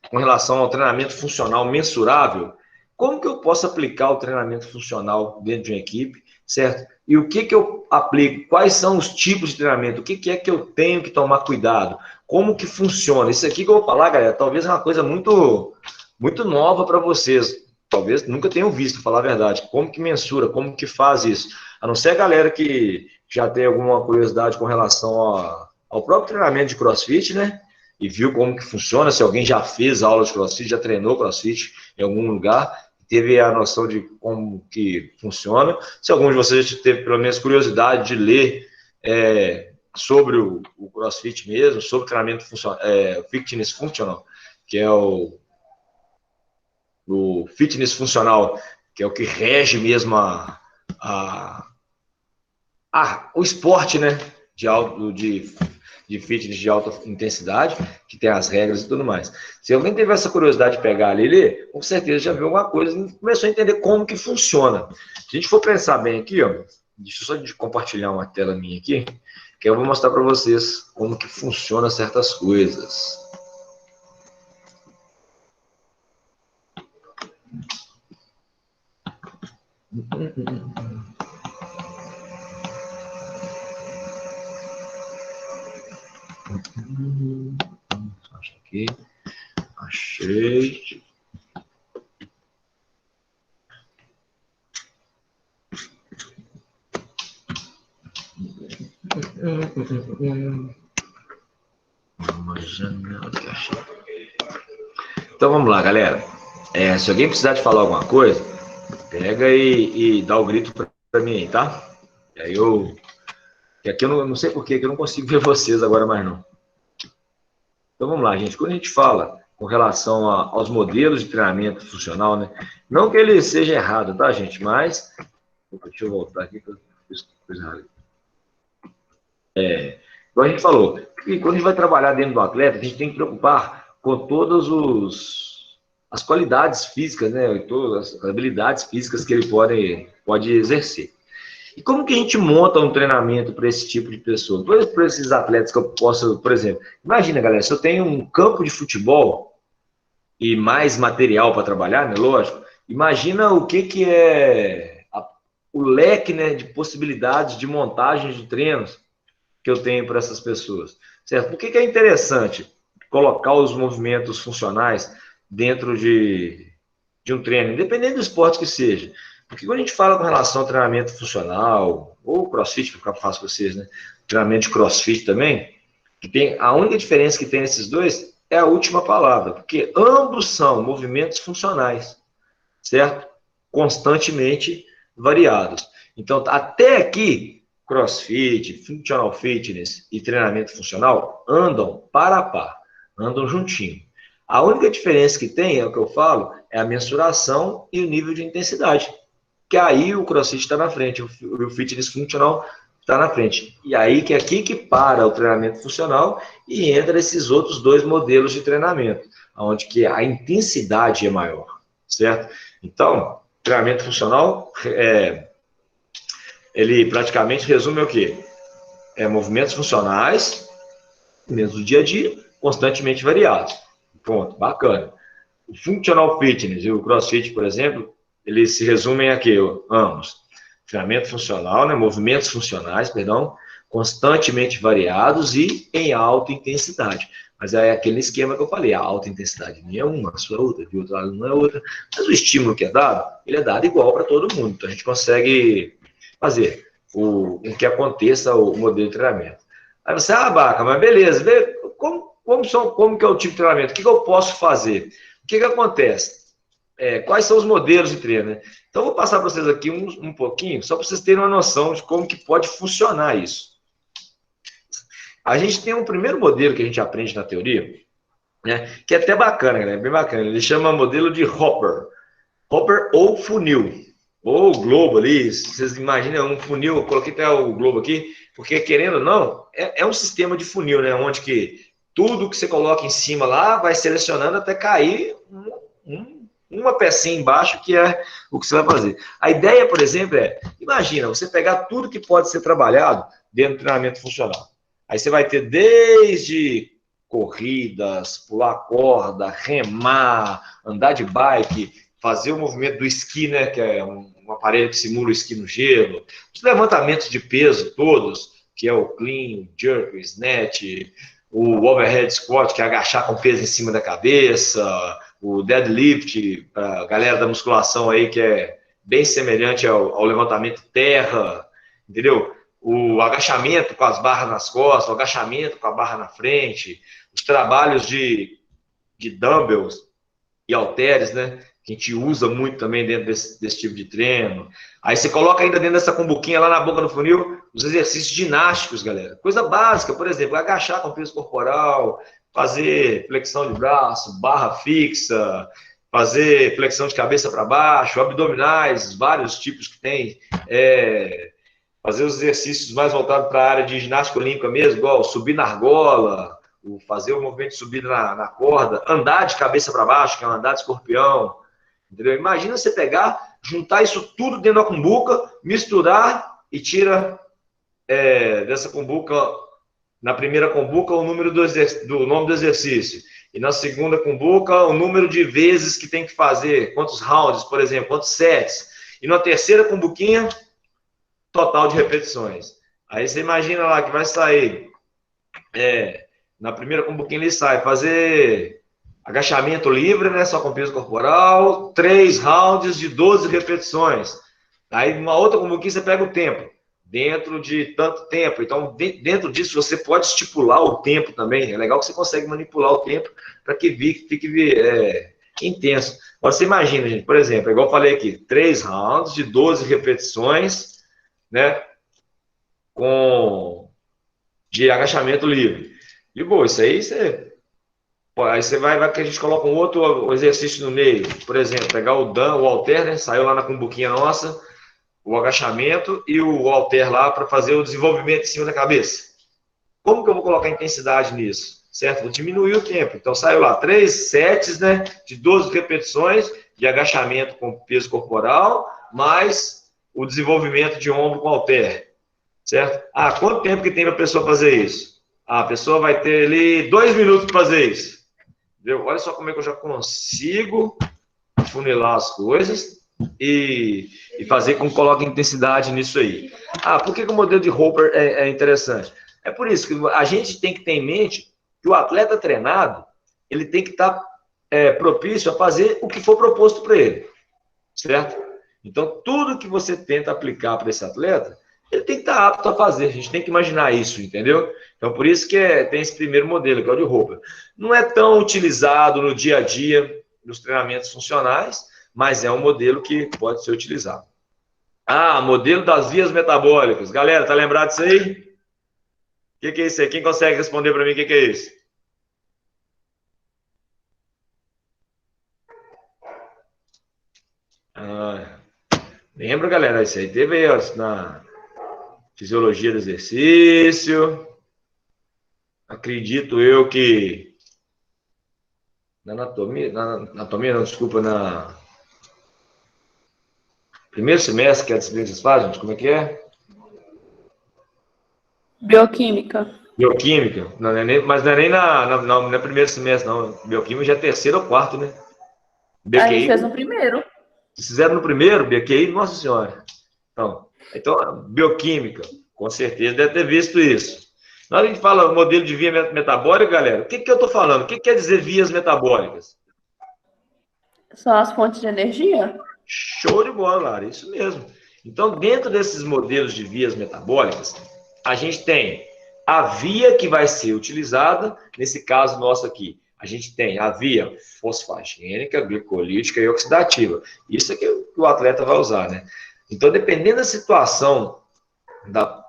com relação ao treinamento funcional mensurável, como que eu posso aplicar o treinamento funcional dentro de uma equipe, certo? E o que eu aplico? Quais são os tipos de treinamento? O que é que eu tenho que tomar cuidado? Como que funciona? Isso aqui que eu vou falar, galera, talvez é uma coisa muito, muito nova para vocês. Talvez nunca tenham visto, falar a verdade. Como que mensura? Como que faz isso? A não ser a galera que já tem alguma curiosidade com relação ao próprio treinamento de CrossFit, né? E viu como que funciona, se alguém já fez aula de CrossFit, já treinou CrossFit em algum lugar, teve a noção de como que funciona. Se algum de vocês teve pelo menos curiosidade de ler sobre o CrossFit mesmo, sobre o treinamento fitness functional, que é o o fitness funcional, que é o que rege mesmo o esporte, né? De fitness de alta intensidade, que tem as regras e tudo mais. Se alguém teve essa curiosidade de pegar ali e ler, com certeza já viu alguma coisa e começou a entender como que funciona. Se a gente for pensar bem aqui, ó, deixa eu só compartilhar uma tela minha aqui, que eu vou mostrar para vocês como que funciona certas coisas. Aqui, achei. Então vamos lá, galera. Se alguém precisar de falar alguma coisa, pega e dá o grito para mim aí, tá? E aí que aqui eu não sei por que eu não consigo ver vocês agora mais não. Então vamos lá, gente. Quando a gente fala com relação aos modelos de treinamento funcional, né? Não que ele seja errado, tá, gente? Mas deixa eu voltar aqui que eu fiz coisa errada. Como a gente falou, que quando a gente vai trabalhar dentro do atleta, a gente tem que preocupar com todas as qualidades físicas, né? E todas as habilidades físicas que ele pode exercer. E como que a gente monta um treinamento para esse tipo de pessoa? Para esses atletas que eu posso, por exemplo, imagina, galera, se eu tenho um campo de futebol e mais material para trabalhar, né? Lógico, imagina o que é o leque, né, de possibilidades de montagem de treinos que eu tenho para essas pessoas, certo? Por que é interessante colocar os movimentos funcionais dentro de um treino, independente do esporte que seja? Porque quando a gente fala com relação ao treinamento funcional, ou crossfit, para ficar fácil para vocês, né? Treinamento de crossfit também, que tem, a única diferença que tem nesses dois é a última palavra, porque ambos são movimentos funcionais, certo? Constantemente variados. Então, até aqui, crossfit, functional fitness e treinamento funcional andam par a par, andam juntinho. A única diferença que tem, é o que eu falo, é a mensuração e o nível de intensidade. Que aí o crossfit está na frente, o fitness funcional está na frente. E aí que é aqui que para o treinamento funcional e entra esses outros dois modelos de treinamento, onde que a intensidade é maior, certo? Então, treinamento funcional, ele praticamente resume o quê? Movimentos funcionais, mesmo do dia a dia, constantemente variados. Ponto, bacana. O functional fitness e o crossfit, por exemplo, eles se resumem aqui, ambos. Treinamento funcional, né? Movimentos funcionais, perdão, constantemente variados e em alta intensidade. Mas é aquele esquema que eu falei, a alta intensidade minha é uma, a sua é outra, de outro lado não é outra. Mas o estímulo que é dado, ele é dado igual para todo mundo. Então a gente consegue fazer o que aconteça o modelo de treinamento. Aí você, Baca, mas beleza, como que é o tipo de treinamento? O que eu posso fazer? O que acontece? Quais são os modelos de treino, né? Então, eu vou passar para vocês aqui um pouquinho, só para vocês terem uma noção de como que pode funcionar isso. A gente tem um primeiro modelo que a gente aprende na teoria, né, que é até bacana, galera, bem bacana. Ele chama modelo de Hopper. Hopper ou funil, ou globo ali. Vocês imaginam um funil, eu coloquei até o globo aqui, porque querendo ou não, é um sistema de funil, né, onde que tudo que você coloca em cima lá vai selecionando até cair uma pecinha embaixo, que é o que você vai fazer. A ideia, por exemplo, imagina, você pegar tudo que pode ser trabalhado dentro do treinamento funcional. Aí você vai ter desde corridas, pular corda, remar, andar de bike, fazer o movimento do esqui, né, que é um aparelho que simula o esqui no gelo, os levantamentos de peso todos, que é o clean, o jerk, o snatch, o overhead squat, que é agachar com peso em cima da cabeça, o deadlift, para a galera da musculação aí, que é bem semelhante ao levantamento terra, entendeu? O agachamento com as barras nas costas, o agachamento com a barra na frente, os trabalhos de dumbbells e halteres, né? Que a gente usa muito também dentro desse tipo de treino. Aí você coloca ainda dentro dessa cumbuquinha lá na boca do funil, os exercícios ginásticos, galera. Coisa básica, por exemplo, agachar com peso corporal, fazer flexão de braço, barra fixa, fazer flexão de cabeça para baixo, abdominais, vários tipos que tem, fazer os exercícios mais voltados para a área de ginástica olímpica mesmo, igual subir na argola, fazer o movimento de subida na corda, andar de cabeça para baixo, que é um andar de escorpião, entendeu? Imagina você pegar, juntar isso tudo dentro da cumbuca, misturar e tira dessa cumbuca, na primeira cumbuca, o número do nome do exercício. E na segunda cumbuca, o número de vezes que tem que fazer, quantos rounds, por exemplo, quantos sets. E na terceira cumbuquinha, total de repetições. Aí você imagina lá que vai sair, na primeira cumbuquinha ele sai, fazer agachamento livre, né, só com peso corporal, 3 rounds de 12 repetições. Aí numa outra cumbuquinha você pega o tempo. Dentro de tanto tempo. Então, dentro disso, você pode estipular o tempo também. É legal que você consegue manipular o tempo para que fique intenso. Agora, você imagina, gente, por exemplo, igual eu falei aqui, 3 rounds de 12 repetições, né, de agachamento livre. E, bom, isso aí você vai que a gente coloca um outro exercício no meio. Por exemplo, pegar o halter, né, saiu lá na cumbuquinha nossa, o agachamento e o halter lá para fazer o desenvolvimento em cima da cabeça. Como que eu vou colocar intensidade nisso? Certo? Vou diminuir o tempo. Então, saiu lá 3 sets, né, de 12 repetições de agachamento com peso corporal, mais o desenvolvimento de ombro com halter. Certo? Quanto tempo que tem para a pessoa fazer isso? A pessoa vai ter ali 2 minutos para fazer isso. Entendeu? Olha só como é que eu já consigo funilar as coisas e fazer com que coloque intensidade nisso aí. Por que o modelo de Roper é interessante? É por isso que a gente tem que ter em mente que o atleta treinado, ele tem que estar propício a fazer o que for proposto para ele, certo? Então, tudo que você tenta aplicar para esse atleta, ele tem que estar apto a fazer. A gente tem que imaginar isso, entendeu? Então, por isso que tem esse primeiro modelo, que é o de Roper. Não é tão utilizado no dia a dia, nos treinamentos funcionais, mas é um modelo que pode ser utilizado. Modelo das vias metabólicas. Galera, tá lembrado disso aí? O que é isso aí? Quem consegue responder para mim o que é isso? Lembra, galera? Isso aí teve aí, ó, na fisiologia do exercício. Acredito eu que na anatomia não, desculpa, na primeiro semestre, que é a disciplina que vocês fazem, gente, como é que é? Bioquímica. Bioquímica, mas não é nem no primeiro semestre, não. Bioquímica já é terceiro ou quarto, né? BQI, a gente fez no primeiro. Vocês fizeram no primeiro, BQI? Nossa Senhora. Então, bioquímica, com certeza deve ter visto isso. Na hora que a gente fala modelo de via metabólica, galera, o que eu estou falando? O que quer dizer vias metabólicas? São as fontes de energia? Show de bola, Lara, isso mesmo. Então, dentro desses modelos de vias metabólicas, a gente tem a via que vai ser utilizada, nesse caso nosso aqui, a gente tem a via fosfagênica, glicolítica e oxidativa. Isso é que o atleta vai usar, né? Então, dependendo da situação,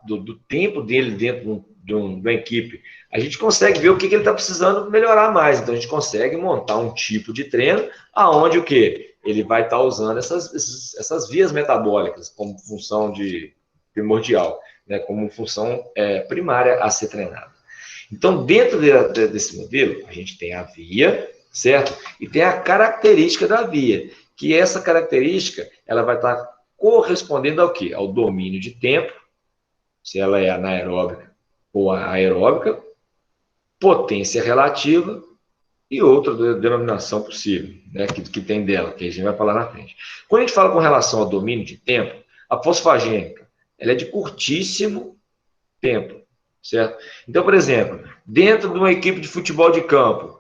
do tempo dele dentro de uma equipe, a gente consegue ver o que ele está precisando melhorar mais. Então, a gente consegue montar um tipo de treino aonde o quê? Ele vai estar usando essas vias metabólicas como função primordial, né? Como função primária a ser treinada. Então, dentro desse modelo, a gente tem a via, certo? E tem a característica da via, que essa característica ela vai estar correspondendo ao quê? Ao domínio de tempo, se ela é anaeróbica ou aeróbica, potência relativa e outra denominação possível, né, que tem dela, que a gente vai falar na frente. Quando a gente fala com relação ao domínio de tempo, a fosfagênica, ela é de curtíssimo tempo, certo? Então, por exemplo, dentro de uma equipe de futebol de campo,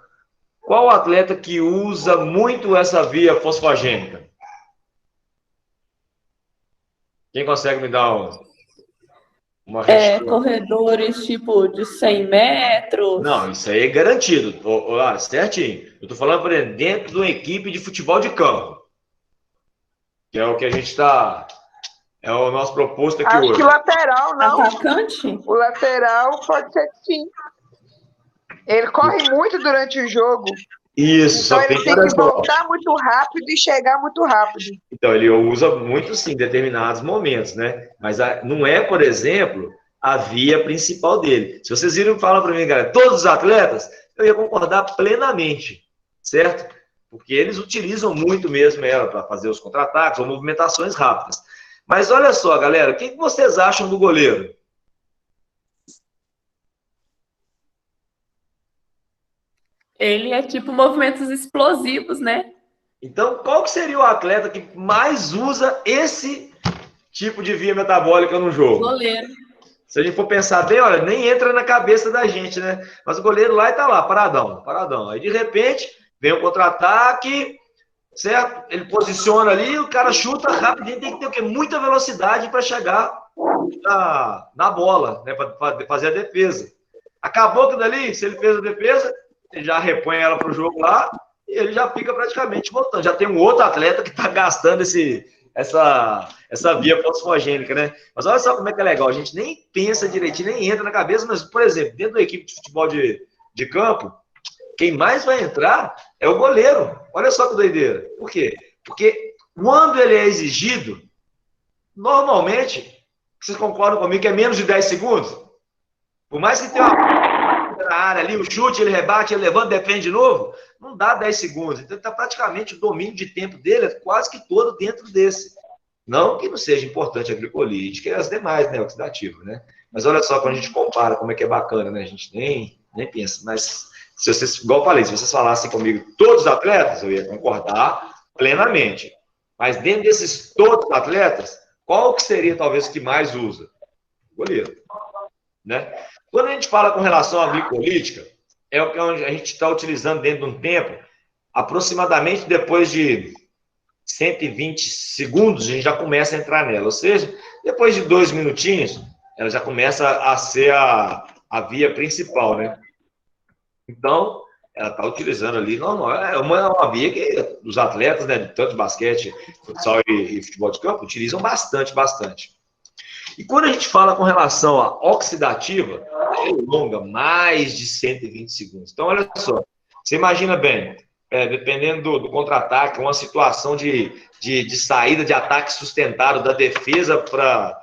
qual atleta que usa muito essa via fosfagênica? Quem consegue me dar uma resposta? Corredores tipo de 100 metros. Não, isso aí é garantido. Certinho. Eu estou falando, por exemplo, dentro de uma equipe de futebol de campo. Que é o que a gente está... É o nosso proposto aqui hoje. Acho que lateral, não. Atacante? O lateral pode ser que sim. Ele corre muito durante o jogo. Isso, Então só ele tem que voltar muito rápido e chegar muito rápido. Então, ele usa muito, sim, em determinados momentos, né? Mas não é, por exemplo, a via principal dele. Se vocês viram, falam para mim, galera, todos os atletas, eu ia concordar plenamente, certo? Porque eles utilizam muito mesmo ela para fazer os contra-ataques ou movimentações rápidas. Mas olha só, galera, o que vocês acham do goleiro? Ele é tipo movimentos explosivos, né? Então, qual que seria o atleta que mais usa esse tipo de via metabólica no jogo? Goleiro. Se a gente for pensar bem, olha, nem entra na cabeça da gente, né? Mas o goleiro lá e tá lá, paradão, paradão. Aí, de repente, vem um contra-ataque, certo? Ele posiciona ali, o cara chuta rapidinho, tem que ter o quê? Muita velocidade para chegar na bola, né? Para fazer a defesa. Acabou que dali, se ele fez a defesa, ele já repõe ela para o jogo lá e ele já fica praticamente voltando. Já tem um outro atleta que está gastando essa via fosfogênica, né? Mas olha só como é que é legal. A gente nem pensa direitinho, nem entra na cabeça, mas, por exemplo, dentro da equipe de futebol de campo, quem mais vai entrar é o goleiro. Olha só que doideira. Por quê? Porque quando ele é exigido, normalmente, vocês concordam comigo que é menos de 10 segundos? Por mais que tenha uma na área ali, o chute, ele rebate, ele levanta, defende de novo, não dá 10 segundos. Então, está praticamente o domínio de tempo dele é quase que todo dentro desse. Não que não seja importante a glicolítica e as demais, né, oxidativas, né? Mas olha só, quando a gente compara como é que é bacana, né? A gente nem pensa. Mas, se vocês, igual eu falei, se vocês falassem comigo todos os atletas, eu ia concordar plenamente. Mas dentro desses todos os atletas, qual que seria talvez o que mais usa? O goleiro, né? Quando a gente fala com relação à glicolítica, é o que a gente está utilizando dentro de um tempo, aproximadamente depois de 120 segundos, a gente já começa a entrar nela. Ou seja, depois de 2 minutinhos, ela já começa a ser a via principal, né? Então, ela está utilizando ali, não, é uma via que os atletas, né, de tanto basquete, futsal e futebol de campo, utilizam bastante, bastante. E quando a gente fala com relação à oxidativa, ela é longa, mais de 120 segundos. Então, olha só, você imagina bem, dependendo do contra-ataque, uma situação de saída de ataque sustentado da defesa para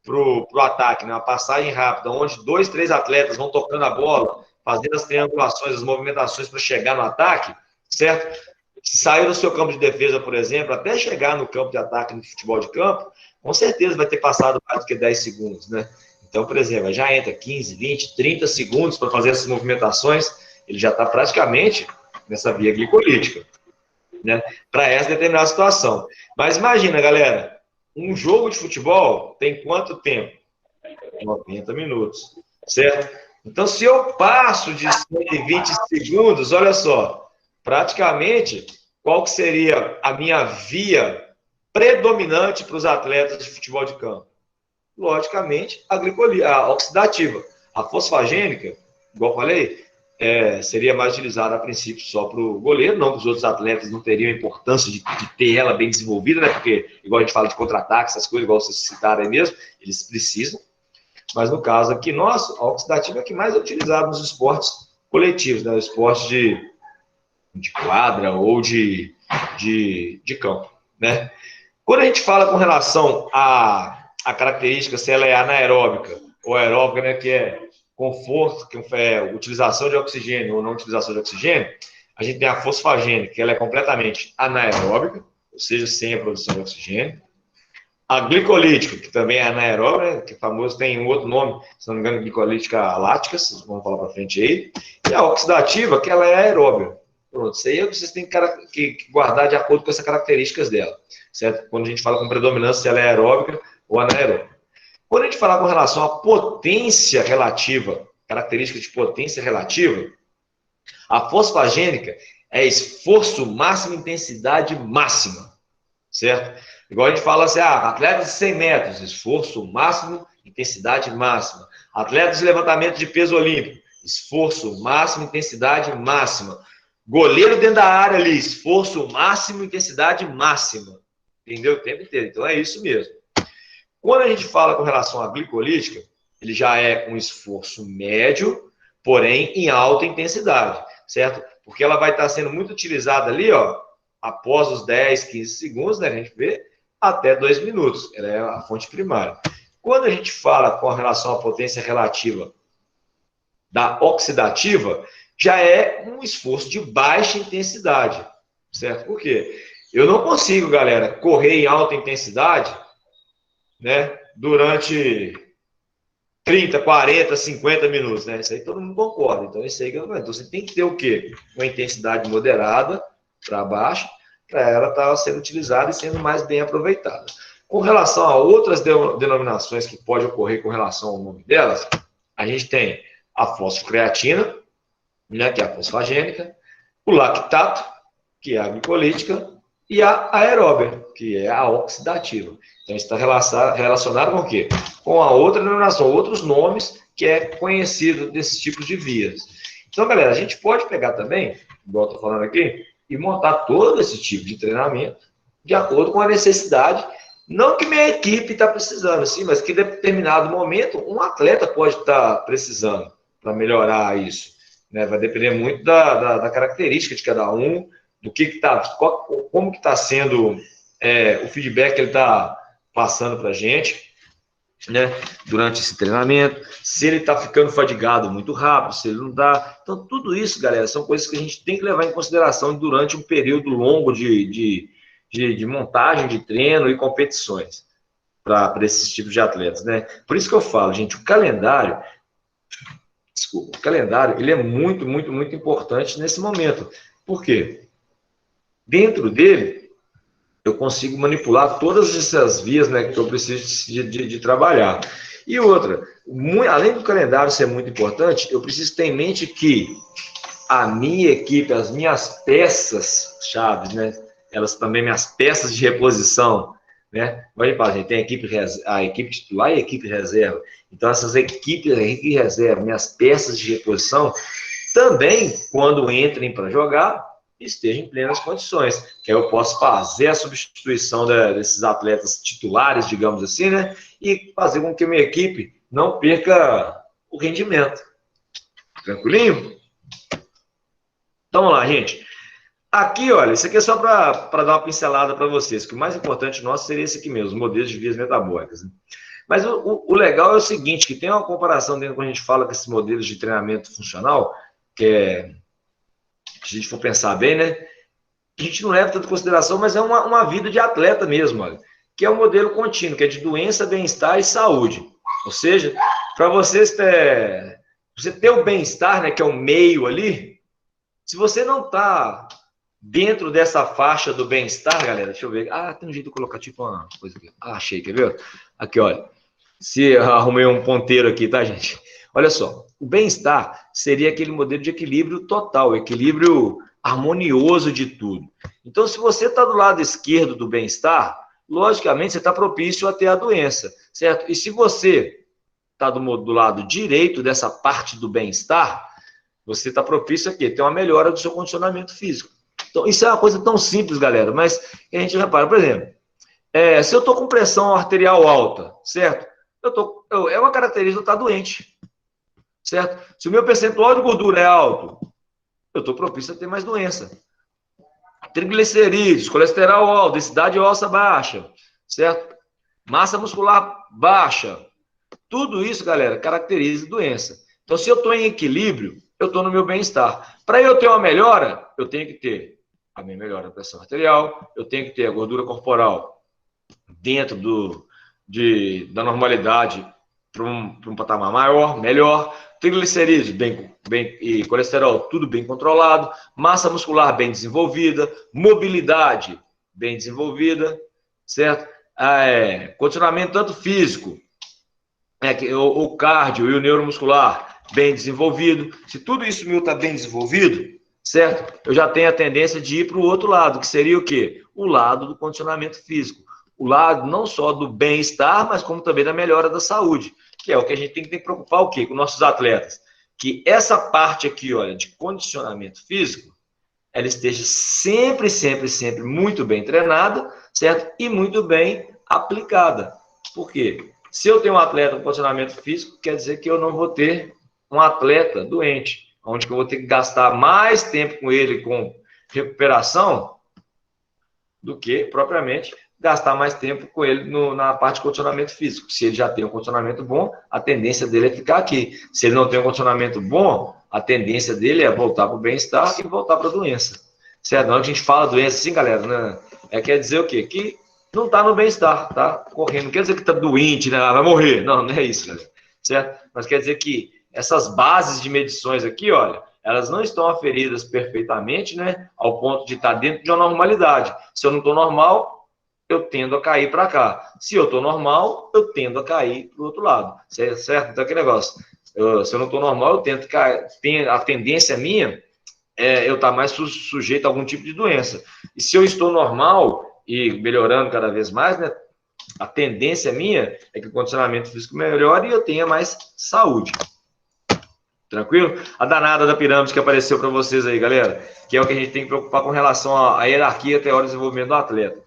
o ataque, né? Uma passagem rápida, onde 2, 3 atletas vão tocando a bola, fazendo as triangulações, as movimentações para chegar no ataque, certo? Se sair do seu campo de defesa, por exemplo, até chegar no campo de ataque no futebol de campo, com certeza vai ter passado mais do que 10 segundos, né? Então, por exemplo, já entra 15, 20, 30 segundos para fazer essas movimentações, ele já está praticamente nessa via glicolítica, né? Para essa determinada situação. Mas imagina, galera, um jogo de futebol tem quanto tempo? 90 minutos, certo? Então, se eu passo de 120 segundos, olha só, praticamente, qual que seria a minha via predominante para os atletas de futebol de campo? Logicamente, a oxidativa. A fosfagênica, igual eu falei, seria mais utilizada a princípio só para o goleiro, não que os outros atletas não teriam importância de ter ela bem desenvolvida, né? Porque, igual a gente fala de contra-ataque, essas coisas, igual vocês citaram aí mesmo, eles precisam. Mas no caso aqui nosso, a oxidativa é que mais é utilizada nos esportes coletivos, né? Esportes de quadra ou de campo, né? Quando a gente fala com relação a característica, se ela é anaeróbica ou aeróbica, né, que é conforto, que é utilização de oxigênio ou não utilização de oxigênio, a gente tem a fosfagênica, que ela é completamente anaeróbica, ou seja, sem a produção de oxigênio. A glicolítica, que também é anaeróbica, que é famoso, tem um outro nome, se não me engano, glicolítica lática, vocês vão falar para frente aí. E a oxidativa, que ela é aeróbica. Pronto, isso aí é o que vocês têm que guardar de acordo com essas características dela, certo? Quando a gente fala com predominância, se ela é aeróbica ou anaeróbica. Quando a gente falar com relação à potência relativa, característica de potência relativa, a fosfagênica é esforço máximo, intensidade máxima, certo? Igual a gente fala assim, atletas de 100 metros, esforço máximo, intensidade máxima. Atletas de levantamento de peso olímpico, esforço máximo, intensidade máxima. Goleiro dentro da área ali, esforço máximo, intensidade máxima. Entendeu? O tempo inteiro. Então é isso mesmo. Quando a gente fala com relação à glicolítica, ele já é um esforço médio, porém em alta intensidade, certo? Porque ela vai estar sendo muito utilizada ali, ó, após os 10, 15 segundos, né? A gente vê, até 2 minutos. Ela é a fonte primária. Quando a gente fala com relação à potência relativa da oxidativa, já é um esforço de baixa intensidade, certo? Por quê? Eu não consigo, galera, correr em alta intensidade, né, durante 30, 40, 50 minutos, né? Isso aí todo mundo concorda. Então, isso aí que eu não. Então, você tem que ter o quê? Uma intensidade moderada para baixo, para ela estar sendo utilizada e sendo mais bem aproveitada. Com relação a outras denominações que pode ocorrer com relação ao nome delas, a gente tem a fosfocreatina, né, que é a fosfagênica, o lactato, que é a glicolítica, e a aeróbia, que é a oxidativa. Então, está relacionado com o quê? Com a outra denominação, outros nomes que é conhecido desses tipos de vias. Então, galera, a gente pode pegar também, igual eu estou falando aqui, e montar todo esse tipo de treinamento de acordo com a necessidade, não que minha equipe está precisando, sim, mas que em determinado momento um atleta pode estar precisando para melhorar isso. Né? Vai depender muito da característica de cada um, do que está, como que está sendo o feedback que ele está passando para a gente, né, durante esse treinamento, se ele está ficando fadigado muito rápido, se ele não está. Então, tudo isso, galera, são coisas que a gente tem que levar em consideração durante um período longo de montagem de treino e competições para esses tipos de atletas, né? Por isso que eu falo, gente, o calendário, ele é muito, muito, muito importante nesse momento. Por quê? Dentro dele, eu consigo manipular todas essas vias, né, que eu preciso de trabalhar. E outra, além do calendário ser muito importante, eu preciso ter em mente que a minha equipe, as minhas peças-chave, né, elas também, minhas peças de reposição, né, a gente tem a equipe titular e a equipe reserva. Então, essas equipes de reserva, minhas peças de reposição, também, quando entrem para jogar, esteja em plenas condições, que aí eu posso fazer a substituição desses atletas titulares, digamos assim, né, e fazer com que a minha equipe não perca o rendimento. Tranquilinho? Então, vamos lá, gente. Aqui, olha, isso aqui é só para dar uma pincelada para vocês, que o mais importante nosso seria esse aqui mesmo, os modelos de vias metabólicas. Né? Mas o legal é o seguinte, que tem uma comparação dentro quando a gente fala com esses modelos de treinamento funcional, que é, se a gente for pensar bem, né? A gente não leva tanto em consideração, mas é uma vida de atleta mesmo, olha, que é um modelo contínuo, que é de doença, bem-estar e saúde. Ou seja, para você ter o bem-estar, né, que é o meio ali, se você não está dentro dessa faixa do bem-estar, galera, deixa eu ver. Ah, tem um jeito de colocar tipo uma coisa aqui. Ah, achei, quer ver? Aqui, olha. Se arrumei um ponteiro aqui, tá, gente? Olha só, o bem-estar seria aquele modelo de equilíbrio total, equilíbrio harmonioso de tudo. Então, se você está do lado esquerdo do bem-estar, logicamente você está propício a ter a doença, certo? E se você está do lado direito dessa parte do bem-estar, você está propício a quê? Ter uma melhora do seu condicionamento físico. Então, isso é uma coisa tão simples, galera, mas a gente repara, por exemplo, se eu estou com pressão arterial alta, certo? É uma característica de eu estar doente, certo? Se o meu percentual de gordura é alto, eu estou propício a ter mais doença. Triglicerídeos, colesterol alto, densidade óssea baixa, certo? Massa muscular baixa. Tudo isso, galera, caracteriza doença. Então, se eu estou em equilíbrio, eu estou no meu bem-estar. Para eu ter uma melhora, eu tenho que ter a minha melhora da pressão arterial, eu tenho que ter a gordura corporal dentro da normalidade para um patamar maior, melhor, triglicerídeos e colesterol tudo bem controlado, massa muscular bem desenvolvida, mobilidade bem desenvolvida, certo? Condicionamento tanto físico, o cardio e o neuromuscular bem desenvolvido. Se tudo isso meu está bem desenvolvido, certo? Eu já tenho a tendência de ir para o outro lado, que seria o quê? O lado do condicionamento físico. O lado não só do bem-estar, mas como também da melhora da saúde, que é o que a gente tem que preocupar o quê? Com nossos atletas. Que essa parte aqui, olha, de condicionamento físico, ela esteja sempre, sempre, sempre muito bem treinada, certo? E muito bem aplicada. Por quê? Se eu tenho um atleta com condicionamento físico, quer dizer que eu não vou ter um atleta doente. onde que eu vou ter que gastar mais tempo com ele com recuperação do que propriamente gastar mais tempo com ele na parte de condicionamento físico. Se ele já tem um condicionamento bom, a tendência dele é ficar aqui. Se ele não tem um condicionamento bom, a tendência dele é voltar para o bem-estar e voltar para a doença. Certo? Quando a gente fala doença assim, galera, né? Quer dizer o quê? Que não está no bem-estar, tá correndo. Não quer dizer que está doente, né? Vai morrer. Não, não é isso, galera. Certo? Mas quer dizer que essas bases de medições aqui, olha, elas não estão aferidas perfeitamente, né? Ao ponto de estar dentro de uma normalidade. Se eu não estou normal, eu tendo a cair para cá. Se eu estou normal, eu tendo a cair para o outro lado. Certo? Então, aquele negócio. Se eu não estou normal, eu tento cair. A tendência minha é eu estar mais sujeito a algum tipo de doença. E se eu estou normal e melhorando cada vez mais, né? A tendência minha é que o condicionamento físico melhore e eu tenha mais saúde. Tranquilo? A danada da pirâmide que apareceu para vocês aí, galera, que é o que a gente tem que preocupar com relação à hierarquia até a hora do desenvolvimento do atleta.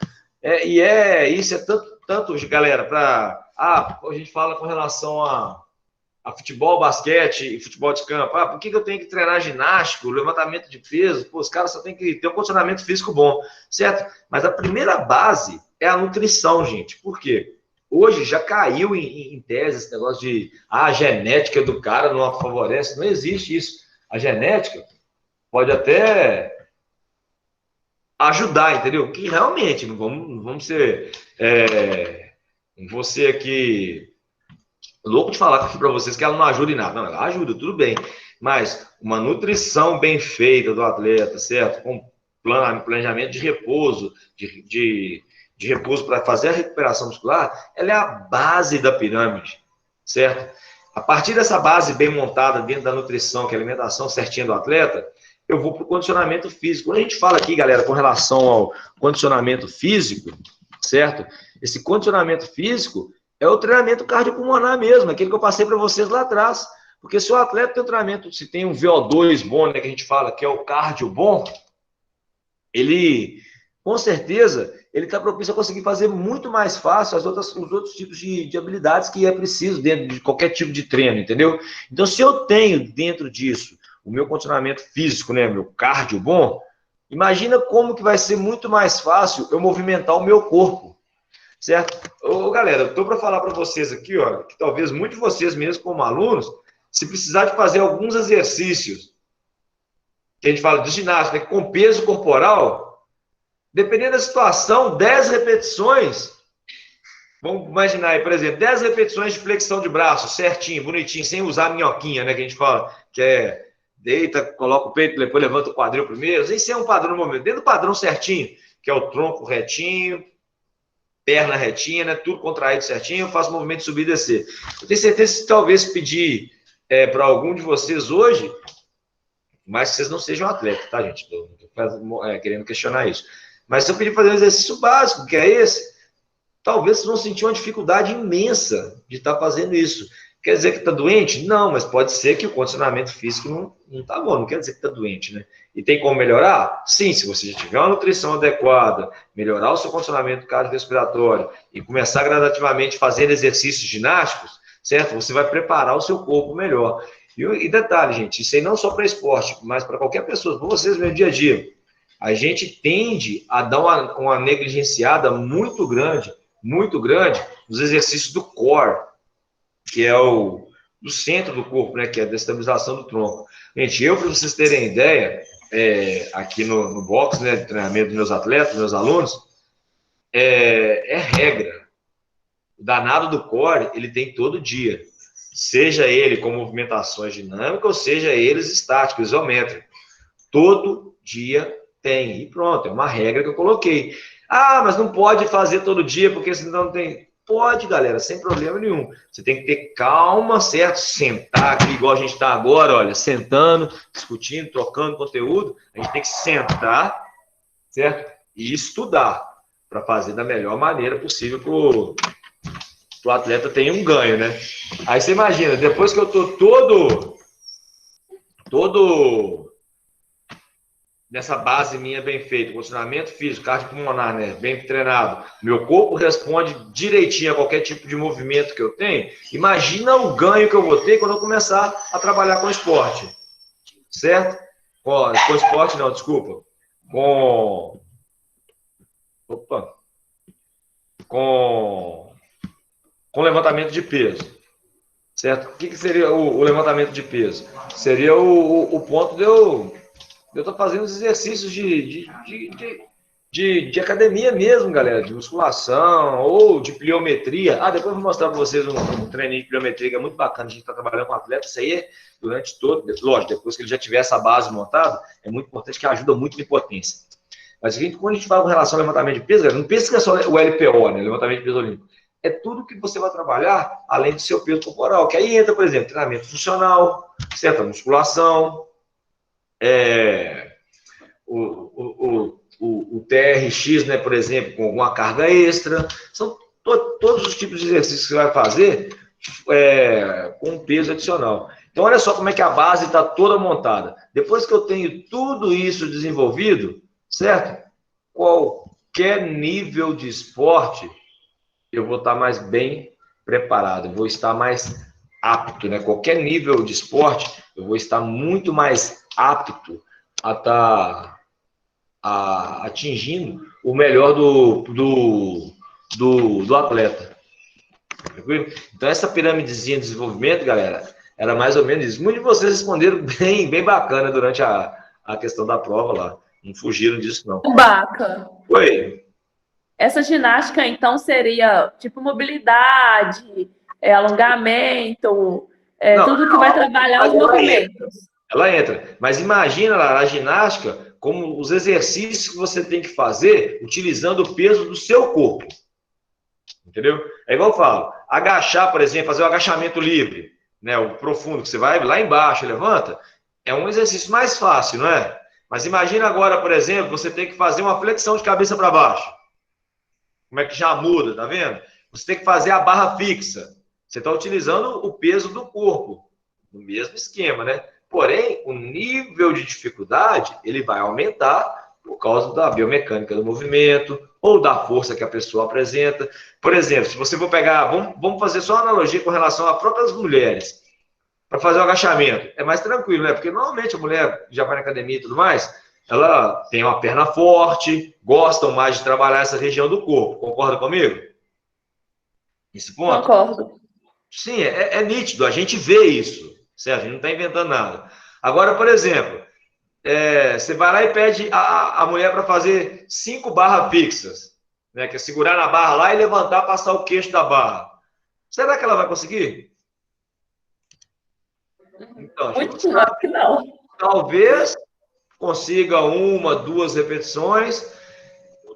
Isso é tanto, galera, a gente fala com relação a futebol, basquete e futebol de campo. Por que eu tenho que treinar ginástico, levantamento de peso? Pô, os caras só tem que ter um condicionamento físico bom, certo? Mas a primeira base é a nutrição, gente. Por quê? Hoje já caiu em tese esse negócio de a genética do cara não favorece. Não existe isso. A genética pode até ajudar, entendeu? Que realmente, não vamos ser... não vou ser aqui louco de falar aqui para vocês que ela não ajuda em nada. Não, ela ajuda, tudo bem. Mas uma nutrição bem feita do atleta, certo? Com planejamento de repouso, de repouso para fazer a recuperação muscular, ela é a base da pirâmide, certo? A partir dessa base bem montada dentro da nutrição, que é a alimentação certinha do atleta, eu vou para o condicionamento físico. Quando a gente fala aqui, galera, com relação ao condicionamento físico, certo? Esse condicionamento físico é o treinamento cardiopulmonar mesmo, aquele que eu passei para vocês lá atrás. Porque se o atleta tem um treinamento, se tem um VO2 bom, né, que a gente fala que é o cardio bom, ele, com certeza, ele está propício a conseguir fazer muito mais fácil os outros tipos de habilidades que é preciso dentro de qualquer tipo de treino, entendeu? Então, se eu tenho dentro disso o meu condicionamento físico, né, meu cardio bom, imagina como que vai ser muito mais fácil eu movimentar o meu corpo, certo? Galera, eu estou para falar para vocês aqui, ó, que talvez muitos de vocês mesmo como alunos, se precisar de fazer alguns exercícios, que a gente fala de ginástica, né, com peso corporal, dependendo da situação, 10 repetições, vamos imaginar aí, por exemplo, 10 repetições de flexão de braço, certinho, bonitinho, sem usar a minhoquinha, né, que a gente fala, que é deita, coloca o peito, depois levanta o quadril primeiro, isso é um padrão no movimento, dentro do padrão certinho, que é o tronco retinho, perna retinha, né, tudo contraído certinho, eu faço movimento de subir e descer. Eu tenho certeza que talvez pedir para algum de vocês hoje, mas que vocês não sejam atletas, tá, gente? Não estou querendo questionar isso. Mas se eu pedir fazer um exercício básico, que é esse, talvez vocês vão sentir uma dificuldade imensa de estar fazendo isso. Quer dizer que está doente? Não, mas pode ser que o condicionamento físico não está bom, não quer dizer que está doente, né? E tem como melhorar? Sim, se você já tiver uma nutrição adequada, melhorar o seu condicionamento cardiorrespiratório e começar gradativamente a fazer exercícios ginásticos, certo? Você vai preparar o seu corpo melhor. E detalhe, gente, isso aí não só para esporte, mas para qualquer pessoa, para vocês no meu dia a dia. A gente tende a dar uma negligenciada muito grande nos exercícios do core, que é do centro do corpo, né, que é a destabilização do tronco. Gente, para vocês terem ideia, aqui no box, né, de treinamento dos meus atletas, dos meus alunos, é regra. O danado do core, ele tem todo dia. Seja ele com movimentações dinâmicas, ou seja eles estáticos, isométricos. Todo dia tem. E pronto, é uma regra que eu coloquei. Ah, mas não pode fazer todo dia, porque senão não tem... Pode, galera, sem problema nenhum. Você tem que ter calma, certo? Sentar aqui, igual a gente está agora, olha, sentando, discutindo, trocando conteúdo. A gente tem que sentar, certo? E estudar, para fazer da melhor maneira possível para o atleta ter um ganho, né? Aí você imagina, depois que eu tô todo nessa base minha bem feita, condicionamento físico, cardiopulmonar, né, bem treinado, meu corpo responde direitinho a qualquer tipo de movimento que eu tenho, imagina o ganho que eu vou ter quando eu começar a trabalhar com esporte, certo? Com esporte, não, desculpa. Opa! Com levantamento de peso, certo? O que seria o levantamento de peso? Seria o ponto de eu estar fazendo os exercícios de academia mesmo, galera, de musculação ou de pliometria. Depois eu vou mostrar para vocês um treininho de pliometria que é muito bacana. A gente está trabalhando com atleta, isso aí é durante todo, lógico, depois que ele já tiver essa base montada, é muito importante, que ajuda muito na potência. Mas quando a gente fala com relação ao levantamento de peso, galera, não pensa que é só o LPO, né, levantamento de peso olímpico. É tudo que você vai trabalhar além do seu peso corporal, que aí entra, por exemplo, treinamento funcional, certa musculação, o TRX, né, por exemplo, com alguma carga extra. São todos os tipos de exercícios que você vai fazer com peso adicional. Então, olha só como é que a base está toda montada. Depois que eu tenho tudo isso desenvolvido, certo? Qualquer nível de esporte, eu vou estar mais bem preparado, vou estar mais apto, né? Qualquer nível de esporte, eu vou estar muito mais apto a estar atingindo o melhor do atleta. Tranquilo? Então, essa pirâmidezinha de desenvolvimento, galera, era mais ou menos isso. Muitos de vocês responderam bem bacana durante a questão da prova lá. Não fugiram disso, não. Bacana. Oi. Essa ginástica, então, seria tipo mobilidade, alongamento, tudo que vai trabalhar os movimentos. Ela entra. Mas imagina lá, a ginástica como os exercícios que você tem que fazer utilizando o peso do seu corpo. Entendeu? É igual eu falo, agachar, por exemplo, fazer o agachamento livre, né, o profundo, que você vai lá embaixo e levanta, é um exercício mais fácil, não é? Mas imagina agora, por exemplo, você tem que fazer uma flexão de cabeça para baixo. Como é que já muda, tá vendo? Você tem que fazer a barra fixa. Você está utilizando o peso do corpo, no mesmo esquema, né? Porém, o nível de dificuldade, ele vai aumentar por causa da biomecânica do movimento ou da força que a pessoa apresenta. Por exemplo, se você for pegar, vamos fazer só uma analogia com relação a próprias mulheres, para fazer o agachamento. É mais tranquilo, né? Porque normalmente a mulher já vai na academia e tudo mais, ela tem uma perna forte, gostam mais de trabalhar essa região do corpo. Concorda comigo? Esse ponto? Concordo. Sim, é nítido, a gente vê isso, certo? A gente não está inventando nada. Agora, por exemplo, você vai lá e pede a mulher para fazer 5 barras fixas, né? Que é segurar na barra lá e levantar, passar o queixo da barra. Será que ela vai conseguir? Então, muito que não. Talvez consiga 1, 2 repetições,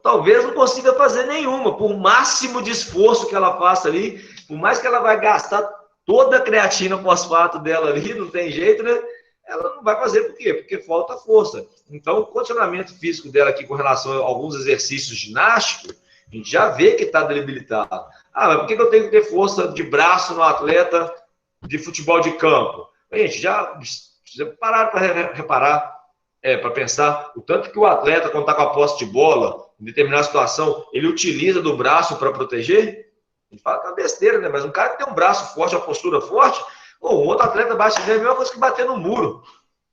talvez não consiga fazer nenhuma, por máximo de esforço que ela faça ali, por mais que ela vai gastar toda a creatina fosfato dela ali, não tem jeito, né? Ela não vai fazer por quê? Porque falta força. Então, o condicionamento físico dela aqui com relação a alguns exercícios ginásticos, a gente já vê que está debilitado. Mas por que eu tenho que ter força de braço no atleta de futebol de campo? Gente, já pararam para reparar, para pensar o tanto que o atleta, quando está com a posse de bola, em determinada situação, ele utiliza do braço para proteger? A gente fala que é uma besteira, né? Mas um cara que tem um braço forte, uma postura forte, o outro atleta bate nele, é a mesma coisa que bater no muro,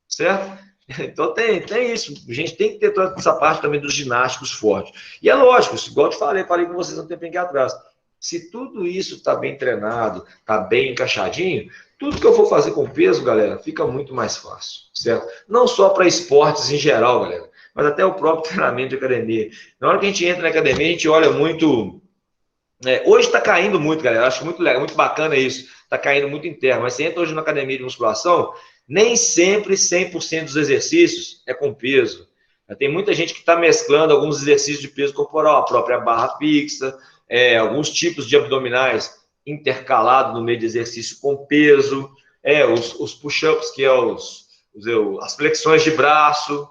certo? Então tem isso. A gente tem que ter toda essa parte também dos ginásticos fortes. E é lógico, igual eu te falei com vocês um tempinho aqui atrás. Se tudo isso está bem treinado, está bem encaixadinho, tudo que eu for fazer com peso, galera, fica muito mais fácil, certo? Não só para esportes em geral, galera, mas até o próprio treinamento de academia. Na hora que a gente entra na academia, a gente olha muito... hoje está caindo muito, galera. Acho muito legal, muito bacana isso. Está caindo muito interno. Mas você entra hoje na academia de musculação, nem sempre 100% dos exercícios é com peso. Tem muita gente que está mesclando alguns exercícios de peso corporal, a própria barra fixa, alguns tipos de abdominais intercalados no meio de exercício com peso, os push-ups, que é as flexões de braço,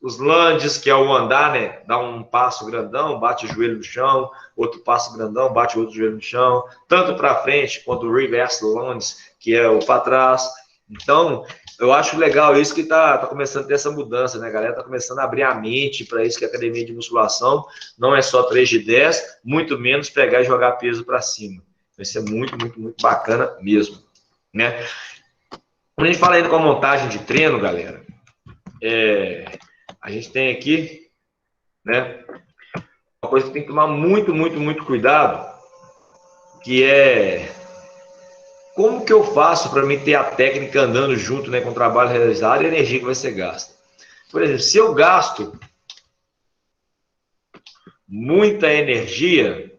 os lunges, que é o andar, né? Dá um passo grandão, bate o joelho no chão, outro passo grandão, bate o outro joelho no chão, tanto para frente quanto o reverse lunge, que é o para trás. Então, eu acho legal isso que tá começando a ter essa mudança, né, galera? Tá começando a abrir a mente para isso, que a academia de musculação não é só 3 de 10, muito menos pegar e jogar peso para cima. Vai ser muito, muito, muito bacana mesmo, né? Quando a gente fala ainda com a montagem de treino, galera, a gente tem aqui, né, uma coisa que tem que tomar muito, muito, muito cuidado, que é como que eu faço para mim ter a técnica andando junto, né, com o trabalho realizado e a energia que vai ser gasta. Por exemplo, se eu gasto muita energia,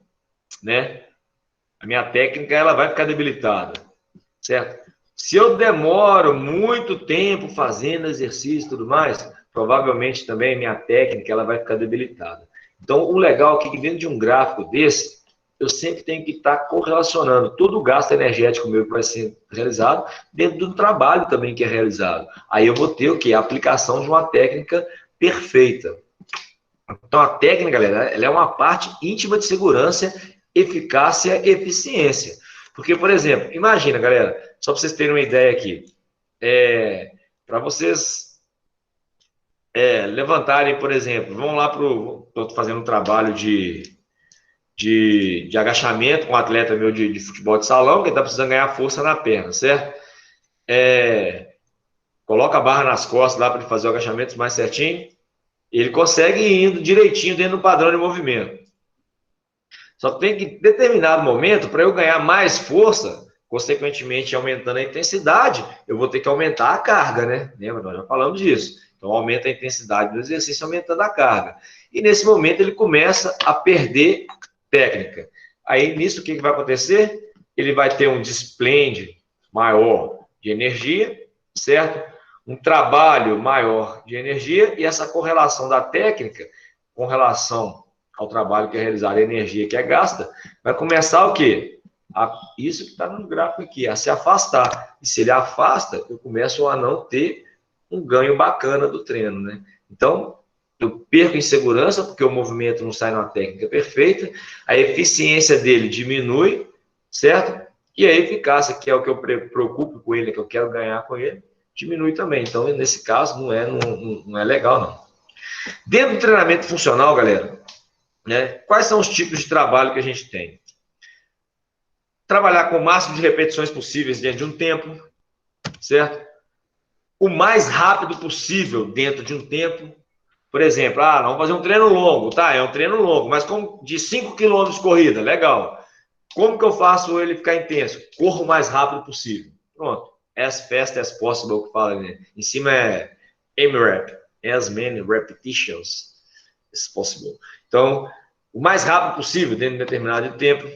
né, a minha técnica ela vai ficar debilitada, certo? Se eu demoro muito tempo fazendo exercício e tudo mais, provavelmente também a minha técnica ela vai ficar debilitada. Então, o legal é que dentro de um gráfico desse, eu sempre tenho que estar correlacionando todo o gasto energético meu que vai ser realizado dentro do trabalho também que é realizado. Aí eu vou ter o quê? A aplicação de uma técnica perfeita. Então, a técnica, galera, ela é uma parte íntima de segurança, eficácia e eficiência. Porque, por exemplo, imagina, galera, só para vocês terem uma ideia aqui, para vocês levantarem, por exemplo, vamos lá estou fazendo um trabalho de agachamento com um atleta meu de futebol de salão, que está precisando ganhar força na perna, certo? Coloca a barra nas costas lá para ele fazer o agachamento mais certinho, ele consegue ir indo direitinho dentro do padrão de movimento. Só que tem que, em determinado momento, para eu ganhar mais força, consequentemente aumentando a intensidade, eu vou ter que aumentar a carga, né? Lembra? Nós já falamos disso. Então, aumenta a intensidade do exercício, aumentando a carga. E nesse momento, ele começa a perder técnica. Aí, nisso, o que vai acontecer? Ele vai ter um displende maior de energia, certo? Um trabalho maior de energia e essa correlação da técnica com relação ao trabalho que é realizado, a energia que é gasta, vai começar o quê? Isso que está no gráfico aqui, a se afastar. E se ele afasta, eu começo a não ter um ganho bacana do treino, né? Então, eu perco em segurança, porque o movimento não sai numa técnica perfeita, a eficiência dele diminui, certo? E a eficácia, que é o que eu preocupo com ele, que eu quero ganhar com ele, diminui também. Então, nesse caso, não é legal, não. Dentro do treinamento funcional, galera, né, quais são os tipos de trabalho que a gente tem? Trabalhar com o máximo de repetições possíveis dentro de um tempo, certo? O mais rápido possível dentro de um tempo. Por exemplo, vamos fazer um treino longo, tá? É um treino longo, mas como de 5 km de corrida, legal. Como que eu faço ele ficar intenso? Corro o mais rápido possível. Pronto. As fast as possible, que fala, né? Em cima é AMRAP, as many repetitions as possible. Então, o mais rápido possível, dentro de um determinado tempo.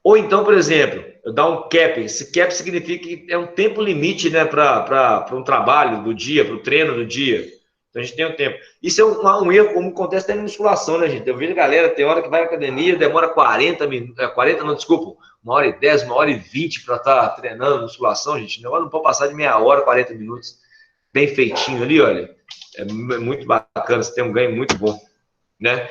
Ou então, por exemplo, eu dar um cap. Esse cap significa que é um tempo limite, né, para um trabalho do dia, para o treino do dia. Então, a gente tem um tempo. Isso é um erro, como acontece até na musculação, né, gente? Eu vejo galera, tem hora que vai à academia, demora 40 minutos, 1h10, 1h20 para estar treinando musculação, gente. O negócio não pode passar de meia hora, 40 minutos. Bem feitinho ali, olha. É muito bacana, você tem um ganho muito bom, né?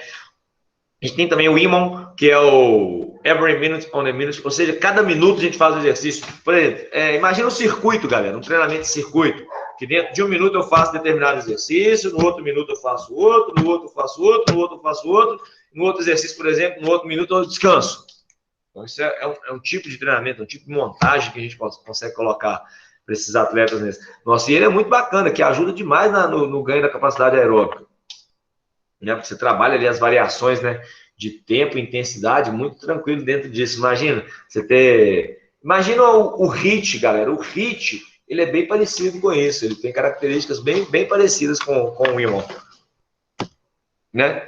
A gente tem também o IMON, que é o Every Minute on a Minute, ou seja, cada minuto a gente faz um exercício. Por exemplo, imagina um circuito, galera, um treinamento de circuito, que dentro de um minuto eu faço determinado exercício, no outro minuto eu faço outro, no outro eu faço outro, no outro eu faço outro, no outro exercício, por exemplo, no outro minuto eu descanso. Então, isso é um tipo de treinamento, um tipo de montagem que a gente consegue colocar para esses atletas nesse. Nossa, e ele é muito bacana, que ajuda demais no ganho da capacidade aeróbica. Né? Porque você trabalha ali as variações, né, de tempo e intensidade muito tranquilo dentro disso. Imagina o HIIT, galera. O HIIT, ele é bem parecido com isso. Ele tem características bem parecidas com o IMON. Né?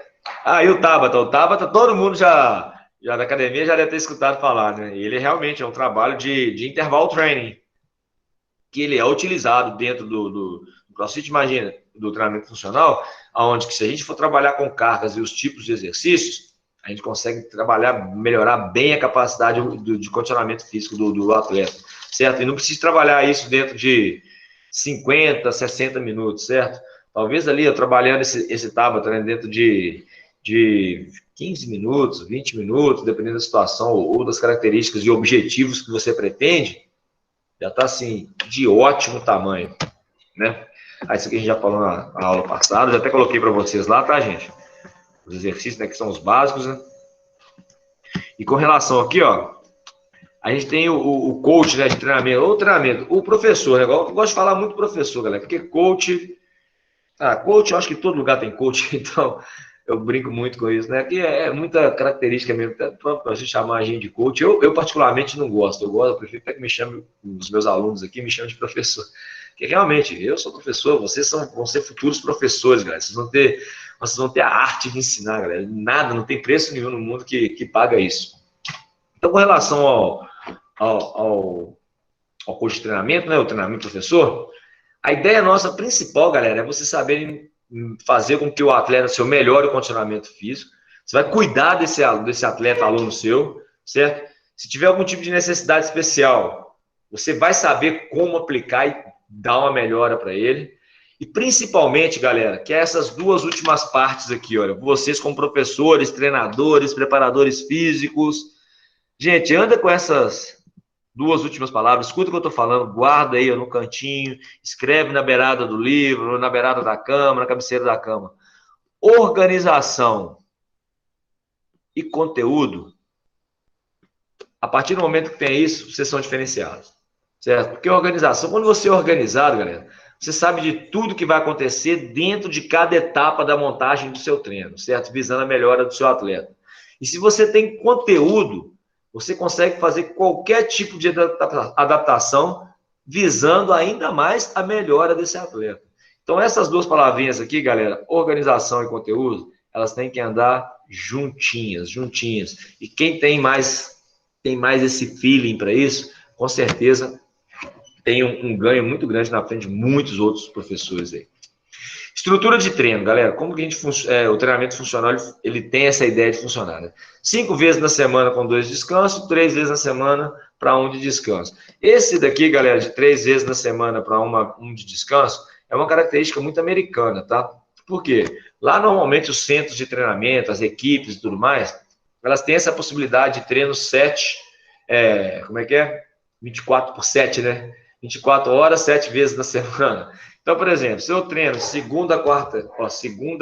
E o Tabata, todo mundo já da academia já deve ter escutado falar, né? Ele realmente é um trabalho de interval training, que ele é utilizado dentro do CrossFit, imagina, do treinamento funcional, onde que se a gente for trabalhar com cargas e os tipos de exercícios, a gente consegue melhorar bem a capacidade de condicionamento físico do atleta, certo? E não precisa trabalhar isso dentro de 50, 60 minutos, certo? Talvez ali, eu trabalhando esse Tabata, né, dentro de 15 minutos, 20 minutos, dependendo da situação ou das características e objetivos que você pretende, já está, assim, de ótimo tamanho, né? Isso aqui a gente já falou na aula passada, já até coloquei para vocês lá, tá, gente? Os exercícios, né, que são os básicos, né? E com relação aqui, ó, A gente tem o coach, né, de treinamento, ou treinamento, o professor, né? Eu gosto de falar muito professor, galera, porque coach, coach, eu acho que todo lugar tem coach, então eu brinco muito com isso, né? Que é muita característica mesmo, para você chamar a gente de coach. Eu particularmente não gosto, eu prefiro até que me chame, os meus alunos aqui me chamem de professor. Porque realmente, eu sou professor, vocês vão ser futuros professores, galera. Vocês vão ter a arte de ensinar, galera. Nada, não tem preço nenhum no mundo que paga isso. Então, com relação ao curso de treinamento, né, o treinamento professor, a ideia nossa principal, galera, é você saber fazer com que o atleta seu melhore o condicionamento físico. Você vai cuidar desse atleta, aluno seu, certo? Se tiver algum tipo de necessidade especial, você vai saber como aplicar e dar uma melhora para ele. E principalmente, galera, que é essas duas últimas partes aqui, olha, vocês como professores, treinadores, preparadores físicos, gente, anda com essas duas últimas palavras, escuta o que eu estou falando, guarda aí no cantinho, escreve na beirada do livro, na beirada da cama, na cabeceira da cama. Organização e conteúdo, a partir do momento que tem isso, vocês são diferenciados, certo? Porque organização, quando você é organizado, galera, você sabe de tudo que vai acontecer dentro de cada etapa da montagem do seu treino, certo? Visando a melhora do seu atleta. E se você tem conteúdo, você consegue fazer qualquer tipo de adaptação visando ainda mais a melhora desse atleta. Então, essas duas palavrinhas aqui, galera, organização e conteúdo, elas têm que andar juntinhas. E quem tem mais esse feeling para isso, com certeza tem um ganho muito grande na frente de muitos outros professores aí. Estrutura de treino, galera. Como que o treinamento funcional ele tem essa ideia de funcionar, né? 5 vezes na semana com 2 descansos, 3 vezes na semana para 1 de descanso. Esse daqui, galera, de 3 vezes na semana para 1 de descanso, é uma característica muito americana, tá? Por quê? Lá, normalmente, os centros de treinamento, as equipes e tudo mais, elas têm essa possibilidade de treino 24/7, né? 24 horas, 7 vezes na semana. Então, por exemplo, se eu treino segunda,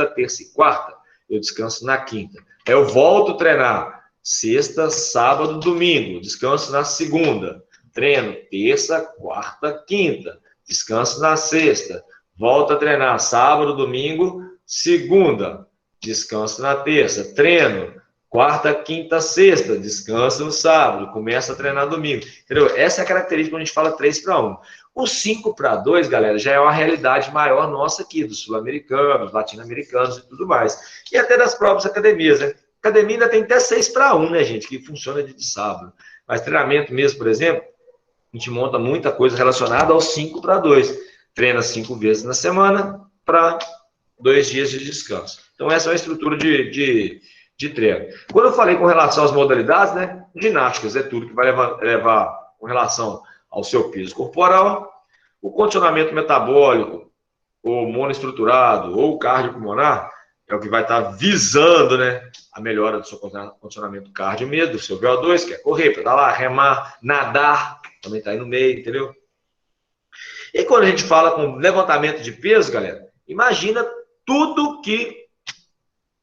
terça e quarta, eu descanso na quinta. Eu volto a treinar sexta, sábado, domingo, descanso na segunda. Treino terça, quarta, quinta, descanso na sexta. Volto a treinar sábado, domingo, segunda, descanso na terça. Treino quarta, quinta, sexta, descansa no sábado, começa a treinar domingo. Entendeu? Essa é a característica quando a gente fala 3/1. O 5/2, galera, já é uma realidade maior nossa aqui, dos sul-americanos, latino-americanos e tudo mais. E até das próprias academias, né? Academia ainda tem até 6/1, né, gente, que funciona de sábado. Mas treinamento mesmo, por exemplo, a gente monta muita coisa relacionada ao 5/2. Treina 5 vezes na semana para 2 dias de descanso. Então, essa é uma estrutura de treino. Quando eu falei com relação às modalidades, né? Ginásticas é tudo que vai levar com relação ao seu peso corporal, o condicionamento metabólico, ou monoestruturado, ou cardiopulmonar, é o que vai estar visando, né, a melhora do seu condicionamento cardio mesmo, do seu VO2, que é correr, pedalar, remar, nadar, também está aí no meio, entendeu? E quando a gente fala com levantamento de peso, galera, imagina tudo que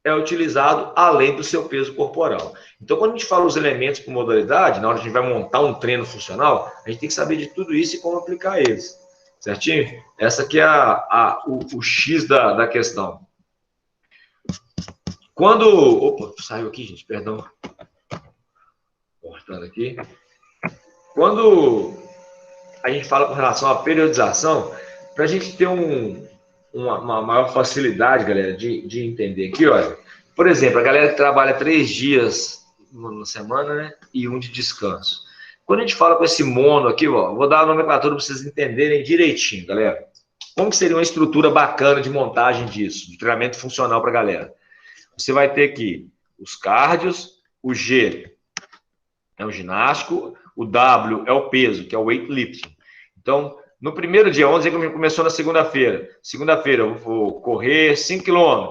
é utilizado além do seu peso corporal. Então, quando a gente fala os elementos por modalidade, na hora que a gente vai montar um treino funcional, a gente tem que saber de tudo isso e como aplicar eles. Certinho? Essa aqui é o X da questão. Quando... Opa, saiu aqui, gente, perdão. Cortando aqui. Quando a gente fala com relação à periodização, para a gente ter uma maior facilidade, galera, de entender aqui, olha. Por exemplo, a galera que trabalha 3 dias na semana, né, e 1 de descanso. Quando a gente fala com esse mono aqui, ó, vou dar a nomenclatura para vocês entenderem direitinho, galera. Como que seria uma estrutura bacana de montagem disso, de treinamento funcional para a galera? Você vai ter aqui os cardios, o G é o ginástico, o W é o peso, que é o weightlifting. Então, no primeiro dia, vamos dizer que começou na segunda-feira. Segunda-feira eu vou correr 5 km.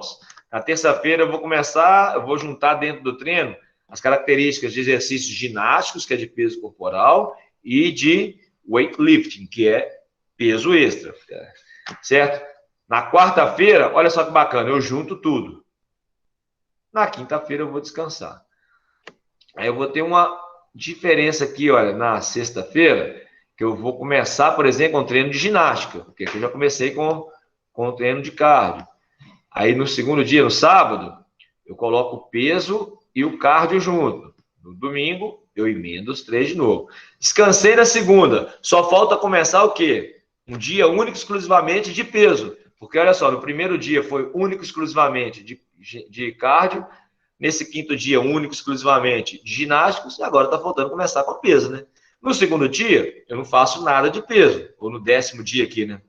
Na terça-feira eu vou juntar dentro do treino as características de exercícios ginásticos, que é de peso corporal, e de weightlifting, que é peso extra. Certo? Na quarta-feira, olha só que bacana, eu junto tudo. Na quinta-feira eu vou descansar. Aí eu vou ter uma diferença aqui, olha, na sexta-feira, que eu vou começar, por exemplo, com um treino de ginástica, porque aqui eu já comecei com o treino de cardio. Aí no segundo dia, no sábado, eu coloco o peso e o cardio junto. No domingo, eu emendo os 3 de novo. Descansei na segunda, só falta começar o quê? Um dia único exclusivamente de peso. Porque olha só, no primeiro dia foi único exclusivamente de cardio, nesse quinto dia único exclusivamente de ginásticos, e agora está faltando começar com peso, né? No segundo dia, eu não faço nada de peso, ou no 10º dia aqui, né?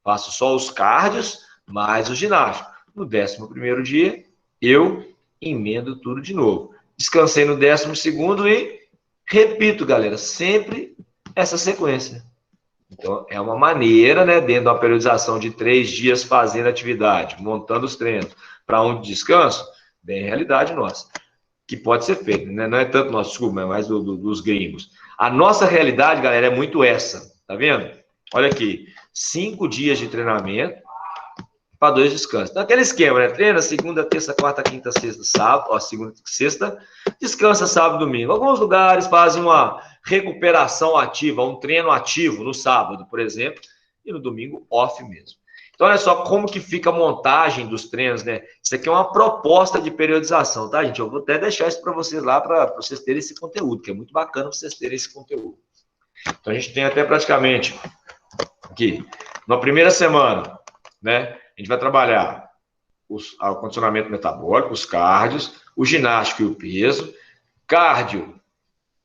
Faço só os cardios mais o ginástico. No 11º dia, eu emendo tudo de novo. Descansei no 12º e repito, galera, sempre essa sequência. Então, é uma maneira, né, dentro de uma periodização de 3 dias fazendo atividade, montando os treinos para um descanso, bem realidade nossa, que pode ser feito, né? Não é tanto nosso, desculpa, é mais dos gringos. A nossa realidade, galera, é muito essa, tá vendo? Olha aqui, 5 dias de treinamento para 2 descansos. Então, aquele esquema, né? Treina segunda, terça, quarta, quinta, sexta, sábado, ó, segunda, sexta, descansa sábado, domingo. Alguns lugares fazem uma recuperação ativa, um treino ativo no sábado, por exemplo, e no domingo off mesmo. Então, olha só como que fica a montagem dos treinos, né? Isso aqui é uma proposta de periodização, tá, gente? Eu vou até deixar isso para vocês lá, para vocês terem esse conteúdo, que é muito bacana vocês terem esse conteúdo. Então, a gente tem até praticamente aqui, na primeira semana, né? A gente vai trabalhar o condicionamento metabólico, os cardios, o ginástico e o peso, cardio,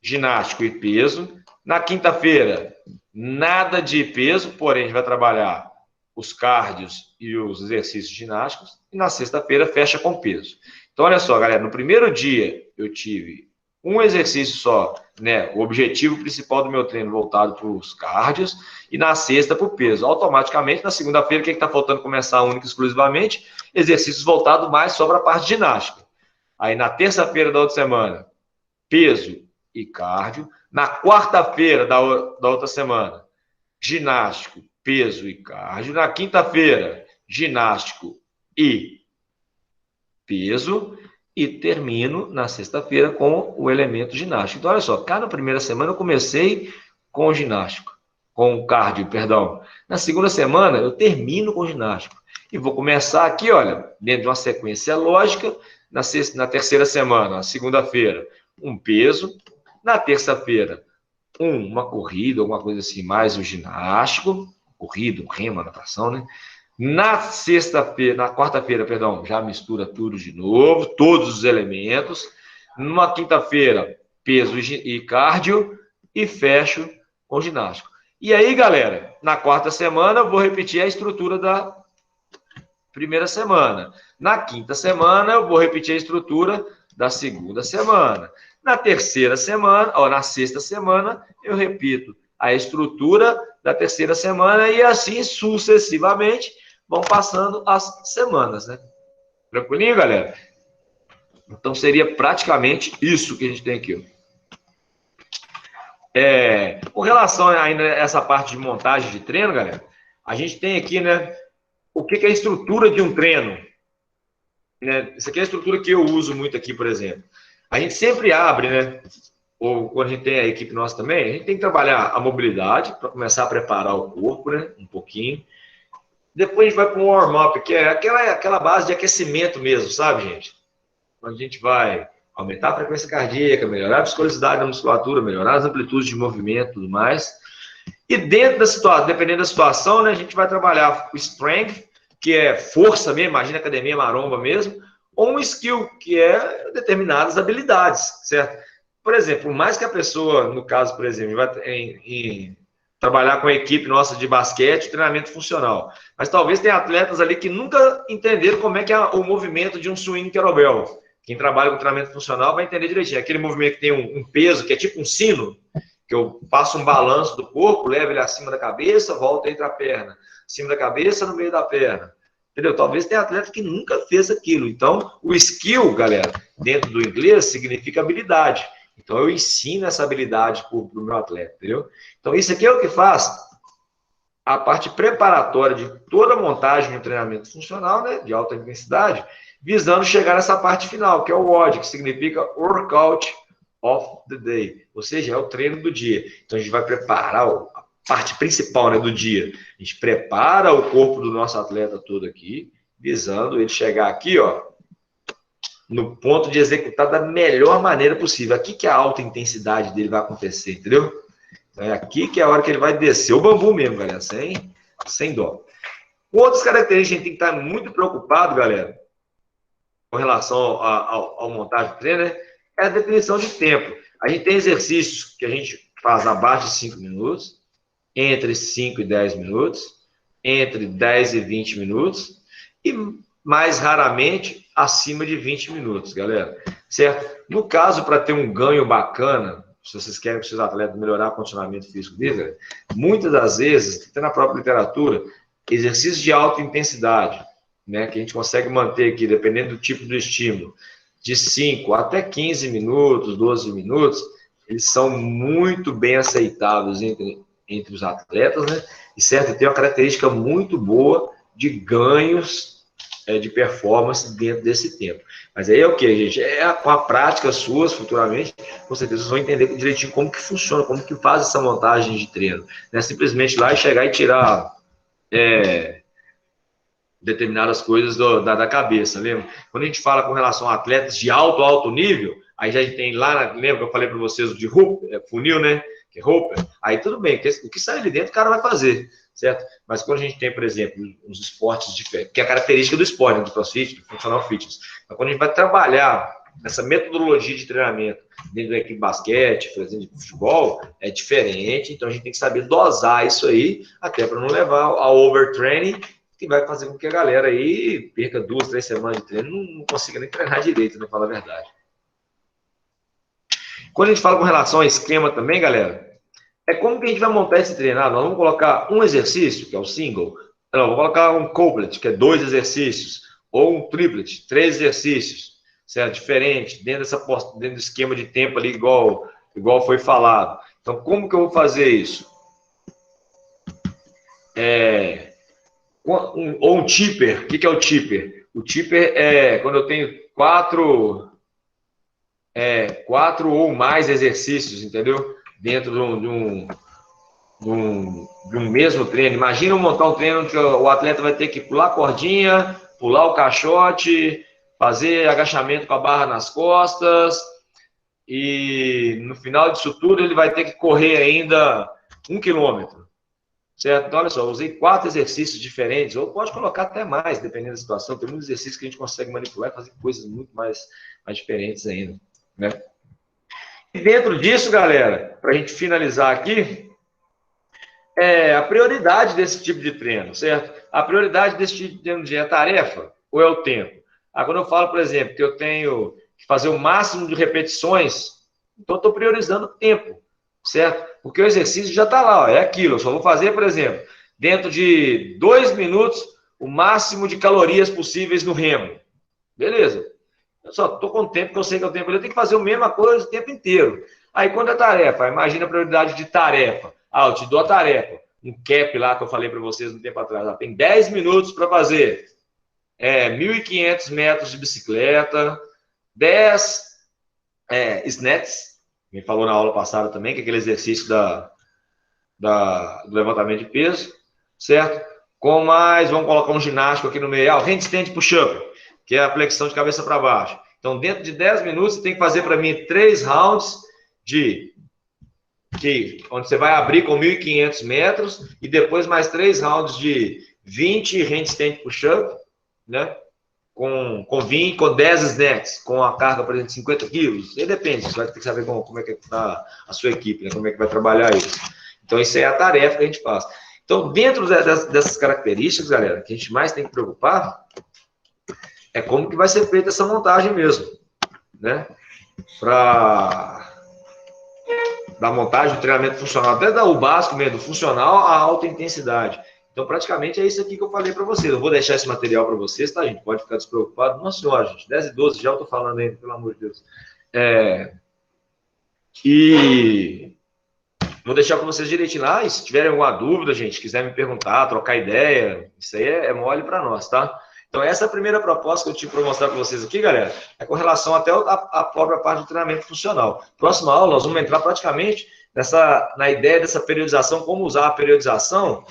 ginástico e peso. Na quinta-feira, nada de peso, porém, a gente vai trabalhar os cardios e os exercícios ginásticos. E na sexta-feira, fecha com peso. Então, olha só, galera, no primeiro dia eu tive um exercício só, né? O objetivo principal do meu treino voltado para os cardios e na sexta para o peso. Automaticamente, na segunda-feira, o que está faltando começar único e exclusivamente? Exercícios voltados mais só para a parte ginástica. Aí na terça-feira da outra semana, peso e cardio. Na quarta-feira da outra semana, ginástico, peso e cardio. Na quinta-feira, ginástico e peso. E termino na sexta-feira com o elemento ginástico. Então, olha só, cada primeira semana eu comecei com o ginástico, com o cardio, perdão. Na segunda semana eu termino com o ginástico. E vou começar aqui, olha, dentro de uma sequência lógica, na terceira semana, na segunda-feira, um peso. Na terça-feira, uma corrida, alguma coisa assim, mais o ginástico, corrida, um remo, natação, né? Na sexta-feira, na quarta-feira, perdão, já mistura tudo de novo, todos os elementos. Numa quinta-feira, peso e cardio, e fecho com ginástico. E aí, galera, na quarta semana, eu vou repetir a estrutura da primeira semana. Na quinta semana, eu vou repetir a estrutura da segunda semana. Na terceira semana, ou na sexta semana, eu repito a estrutura da terceira semana e assim sucessivamente vão passando as semanas, né? Tranquilinho, galera? Então, seria praticamente isso que a gente tem aqui. Com relação ainda a essa parte de montagem de treino, galera, a gente tem aqui, né, o que é a estrutura de um treino. Né? Isso aqui é a estrutura que eu uso muito aqui, por exemplo. A gente sempre abre, né, ou quando a gente tem a equipe nossa também, a gente tem que trabalhar a mobilidade para começar a preparar o corpo, né, um pouquinho. Depois a gente vai para um warm-up, que é aquela base de aquecimento mesmo, sabe, gente? Onde a gente vai aumentar a frequência cardíaca, melhorar a viscosidade da musculatura, melhorar as amplitudes de movimento e tudo mais. E dentro da situação, dependendo da situação, né, a gente vai trabalhar o strength, que é força mesmo, imagina academia maromba mesmo, ou um skill, que é determinadas habilidades, certo? Por exemplo, por mais que a pessoa, no caso, por exemplo, vai trabalhar com a equipe nossa de basquete, treinamento funcional. Mas talvez tenha atletas ali que nunca entenderam como é que é o movimento de um swing kettlebell. Quem trabalha com treinamento funcional vai entender direitinho. Aquele movimento que tem um peso, que é tipo um sino, que eu passo um balanço do corpo, levo ele acima da cabeça, volta entre a perna. Acima da cabeça, no meio da perna. Entendeu? Talvez tenha atleta que nunca fez aquilo. Então, o skill, galera, dentro do inglês, significa habilidade. Então, eu ensino essa habilidade para o meu atleta, entendeu? Então, isso aqui é o que faz a parte preparatória de toda a montagem de um treinamento funcional, né, de alta intensidade, visando chegar nessa parte final, que é o WOD, que significa Workout of the day, ou seja, é o treino do dia. Então, a gente vai preparar a parte principal, né, do dia. A gente prepara o corpo do nosso atleta todo aqui, visando ele chegar aqui, ó, no ponto de executar da melhor maneira possível. Aqui que a alta intensidade dele vai acontecer, entendeu? Então, é aqui que é a hora que ele vai descer o bambu mesmo, galera, sem dó. Outras características que a gente tem que estar muito preocupado, galera, com relação ao montagem do treino, né, é a definição de tempo. A gente tem exercícios que a gente faz abaixo de 5 minutos, entre 5 e 10 minutos, entre 10 e 20 minutos, e mais raramente acima de 20 minutos, galera. Certo? No caso, para ter um ganho bacana, se vocês querem que os seus atletas melhorar o condicionamento físico deles, galera, muitas das vezes, até na própria literatura, exercícios de alta intensidade, né, que a gente consegue manter aqui, dependendo do tipo do estímulo, de 5 até 15 minutos, 12 minutos, eles são muito bem aceitáveis entre os atletas, né? E certo, tem uma característica muito boa de ganhos de performance dentro desse tempo. Mas aí é o que, gente? É com a prática suas, futuramente, com certeza vocês vão entender direitinho como que funciona, como que faz essa montagem de treino. Não é simplesmente ir lá e chegar e tirar determinadas coisas da cabeça, lembra? Quando a gente fala com relação a atletas de alto nível, aí já tem lá, lembra que eu falei para vocês de funil, né? Que é Hopper, aí tudo bem, o que sai ali dentro o cara vai fazer, certo? Mas quando a gente tem, por exemplo, uns esportes diferentes, que é a característica do esporte, né, do CrossFit, do Functional Fitness, mas quando a gente vai trabalhar essa metodologia de treinamento dentro da equipe de basquete, por exemplo, de futebol, é diferente, então a gente tem que saber dosar isso aí, até para não levar ao overtraining, que vai fazer com que a galera aí perca 2, 3 semanas de treino, não consiga nem treinar direito, não falar a verdade. Quando a gente fala com relação ao esquema também, galera, é como que a gente vai montar esse treino. Nós vamos colocar um exercício, que é o single, não, vou colocar um couplet, que é 2 exercícios, ou um triplet, 3 exercícios, certo? Diferente, dentro do esquema de tempo ali, igual foi falado. Então, como que eu vou fazer isso? Ou um tipper. O que é o tipper? O tipper é quando eu tenho 4 ou mais exercícios, entendeu? Dentro de um mesmo treino. Imagina eu montar um treino que o atleta vai ter que pular a cordinha, pular o caixote, fazer agachamento com a barra nas costas, e no final disso tudo ele vai ter que correr ainda 1 quilômetro. Certo? Então, olha só, eu usei 4 exercícios diferentes, ou pode colocar até mais, dependendo da situação. Tem muitos exercícios que a gente consegue manipular e fazer coisas muito mais diferentes ainda, né? E dentro disso, galera, para a gente finalizar aqui, a prioridade desse tipo de treino, certo? A prioridade desse tipo de treino é a tarefa ou é o tempo? Quando eu falo, por exemplo, que eu tenho que fazer o máximo de repetições, então eu estou priorizando o tempo, certo? Porque o exercício já está lá, ó, é aquilo. Eu só vou fazer, por exemplo, dentro de 2 minutos, o máximo de calorias possíveis no remo. Beleza. Eu só estou com o tempo, que eu sei que é o tempo, eu tenho que fazer a mesma coisa o tempo inteiro. Aí, quando é tarefa, imagina a prioridade de tarefa. Eu te dou a tarefa. Um cap lá que eu falei para vocês um tempo atrás. Tem 10 minutos para fazer 1.500 metros de bicicleta, 10 snatches, me falou na aula passada também, que é aquele exercício do levantamento de peso, certo? Com mais, vamos colocar um ginástico aqui no meio, handstand push-up, que é a flexão de cabeça para baixo. Então, dentro de 10 minutos, você tem que fazer para mim 3 rounds onde você vai abrir com 1.500 metros e depois mais 3 rounds de 20 handstand push-up, né? Com 10 snatches, com a carga, por exemplo, de 50 quilos. Aí depende, você vai ter que saber como é que está a sua equipe, né? Como é que vai trabalhar isso. Então, isso é a tarefa que a gente faz. Então, dentro dessas características, galera, que a gente mais tem que preocupar é como que vai ser feita essa montagem mesmo, né? Da montagem do treinamento funcional, até o básico mesmo, do funcional à alta intensidade. Então, praticamente é isso aqui que eu falei para vocês. Eu vou deixar esse material para vocês, tá, gente? Pode ficar despreocupado. Nossa senhora, gente, 10 e 12, já eu estou falando ainda, pelo amor de Deus. E vou deixar para vocês direitinho lá. E se tiverem alguma dúvida, gente, quiser me perguntar, trocar ideia, isso aí é mole para nós, tá? Então, essa é a primeira proposta que eu tive para mostrar para vocês aqui, galera, é com relação até à própria parte do treinamento funcional. Próxima aula, nós vamos entrar praticamente na ideia dessa periodização, como usar a periodização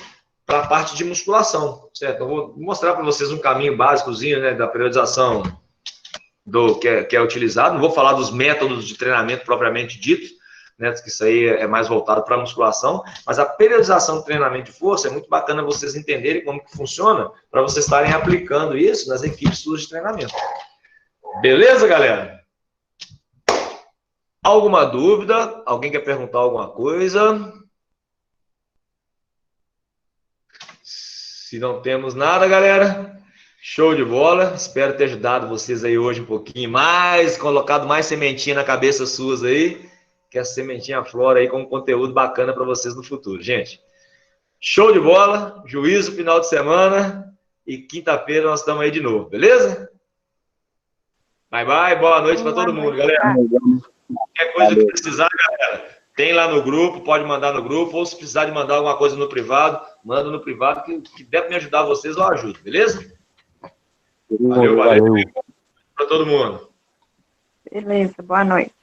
para a parte de musculação, certo? Eu vou mostrar para vocês um caminho básicozinho, né, da periodização que é utilizado. Não vou falar dos métodos de treinamento propriamente dito, né, que isso aí é mais voltado para a musculação, mas a periodização do treinamento de força é muito bacana vocês entenderem como que funciona, para vocês estarem aplicando isso nas equipes suas de treinamento. Beleza, galera? Alguma dúvida? Alguém quer perguntar alguma coisa? Se não temos nada, galera, show de bola. Espero ter ajudado vocês aí hoje um pouquinho mais, colocado mais sementinha na cabeça suas aí, que a sementinha flora aí com um conteúdo bacana para vocês no futuro. Gente, show de bola, juízo final de semana e quinta-feira nós estamos aí de novo, beleza? Bye, bye, boa noite para todo mundo, galera. Qualquer coisa que precisar, galera, tem lá no grupo, pode mandar no grupo, ou se precisar de mandar alguma coisa no privado, manda no privado, que deve me ajudar vocês, eu ajudo, beleza? Valeu. Para todo mundo. Beleza, boa noite.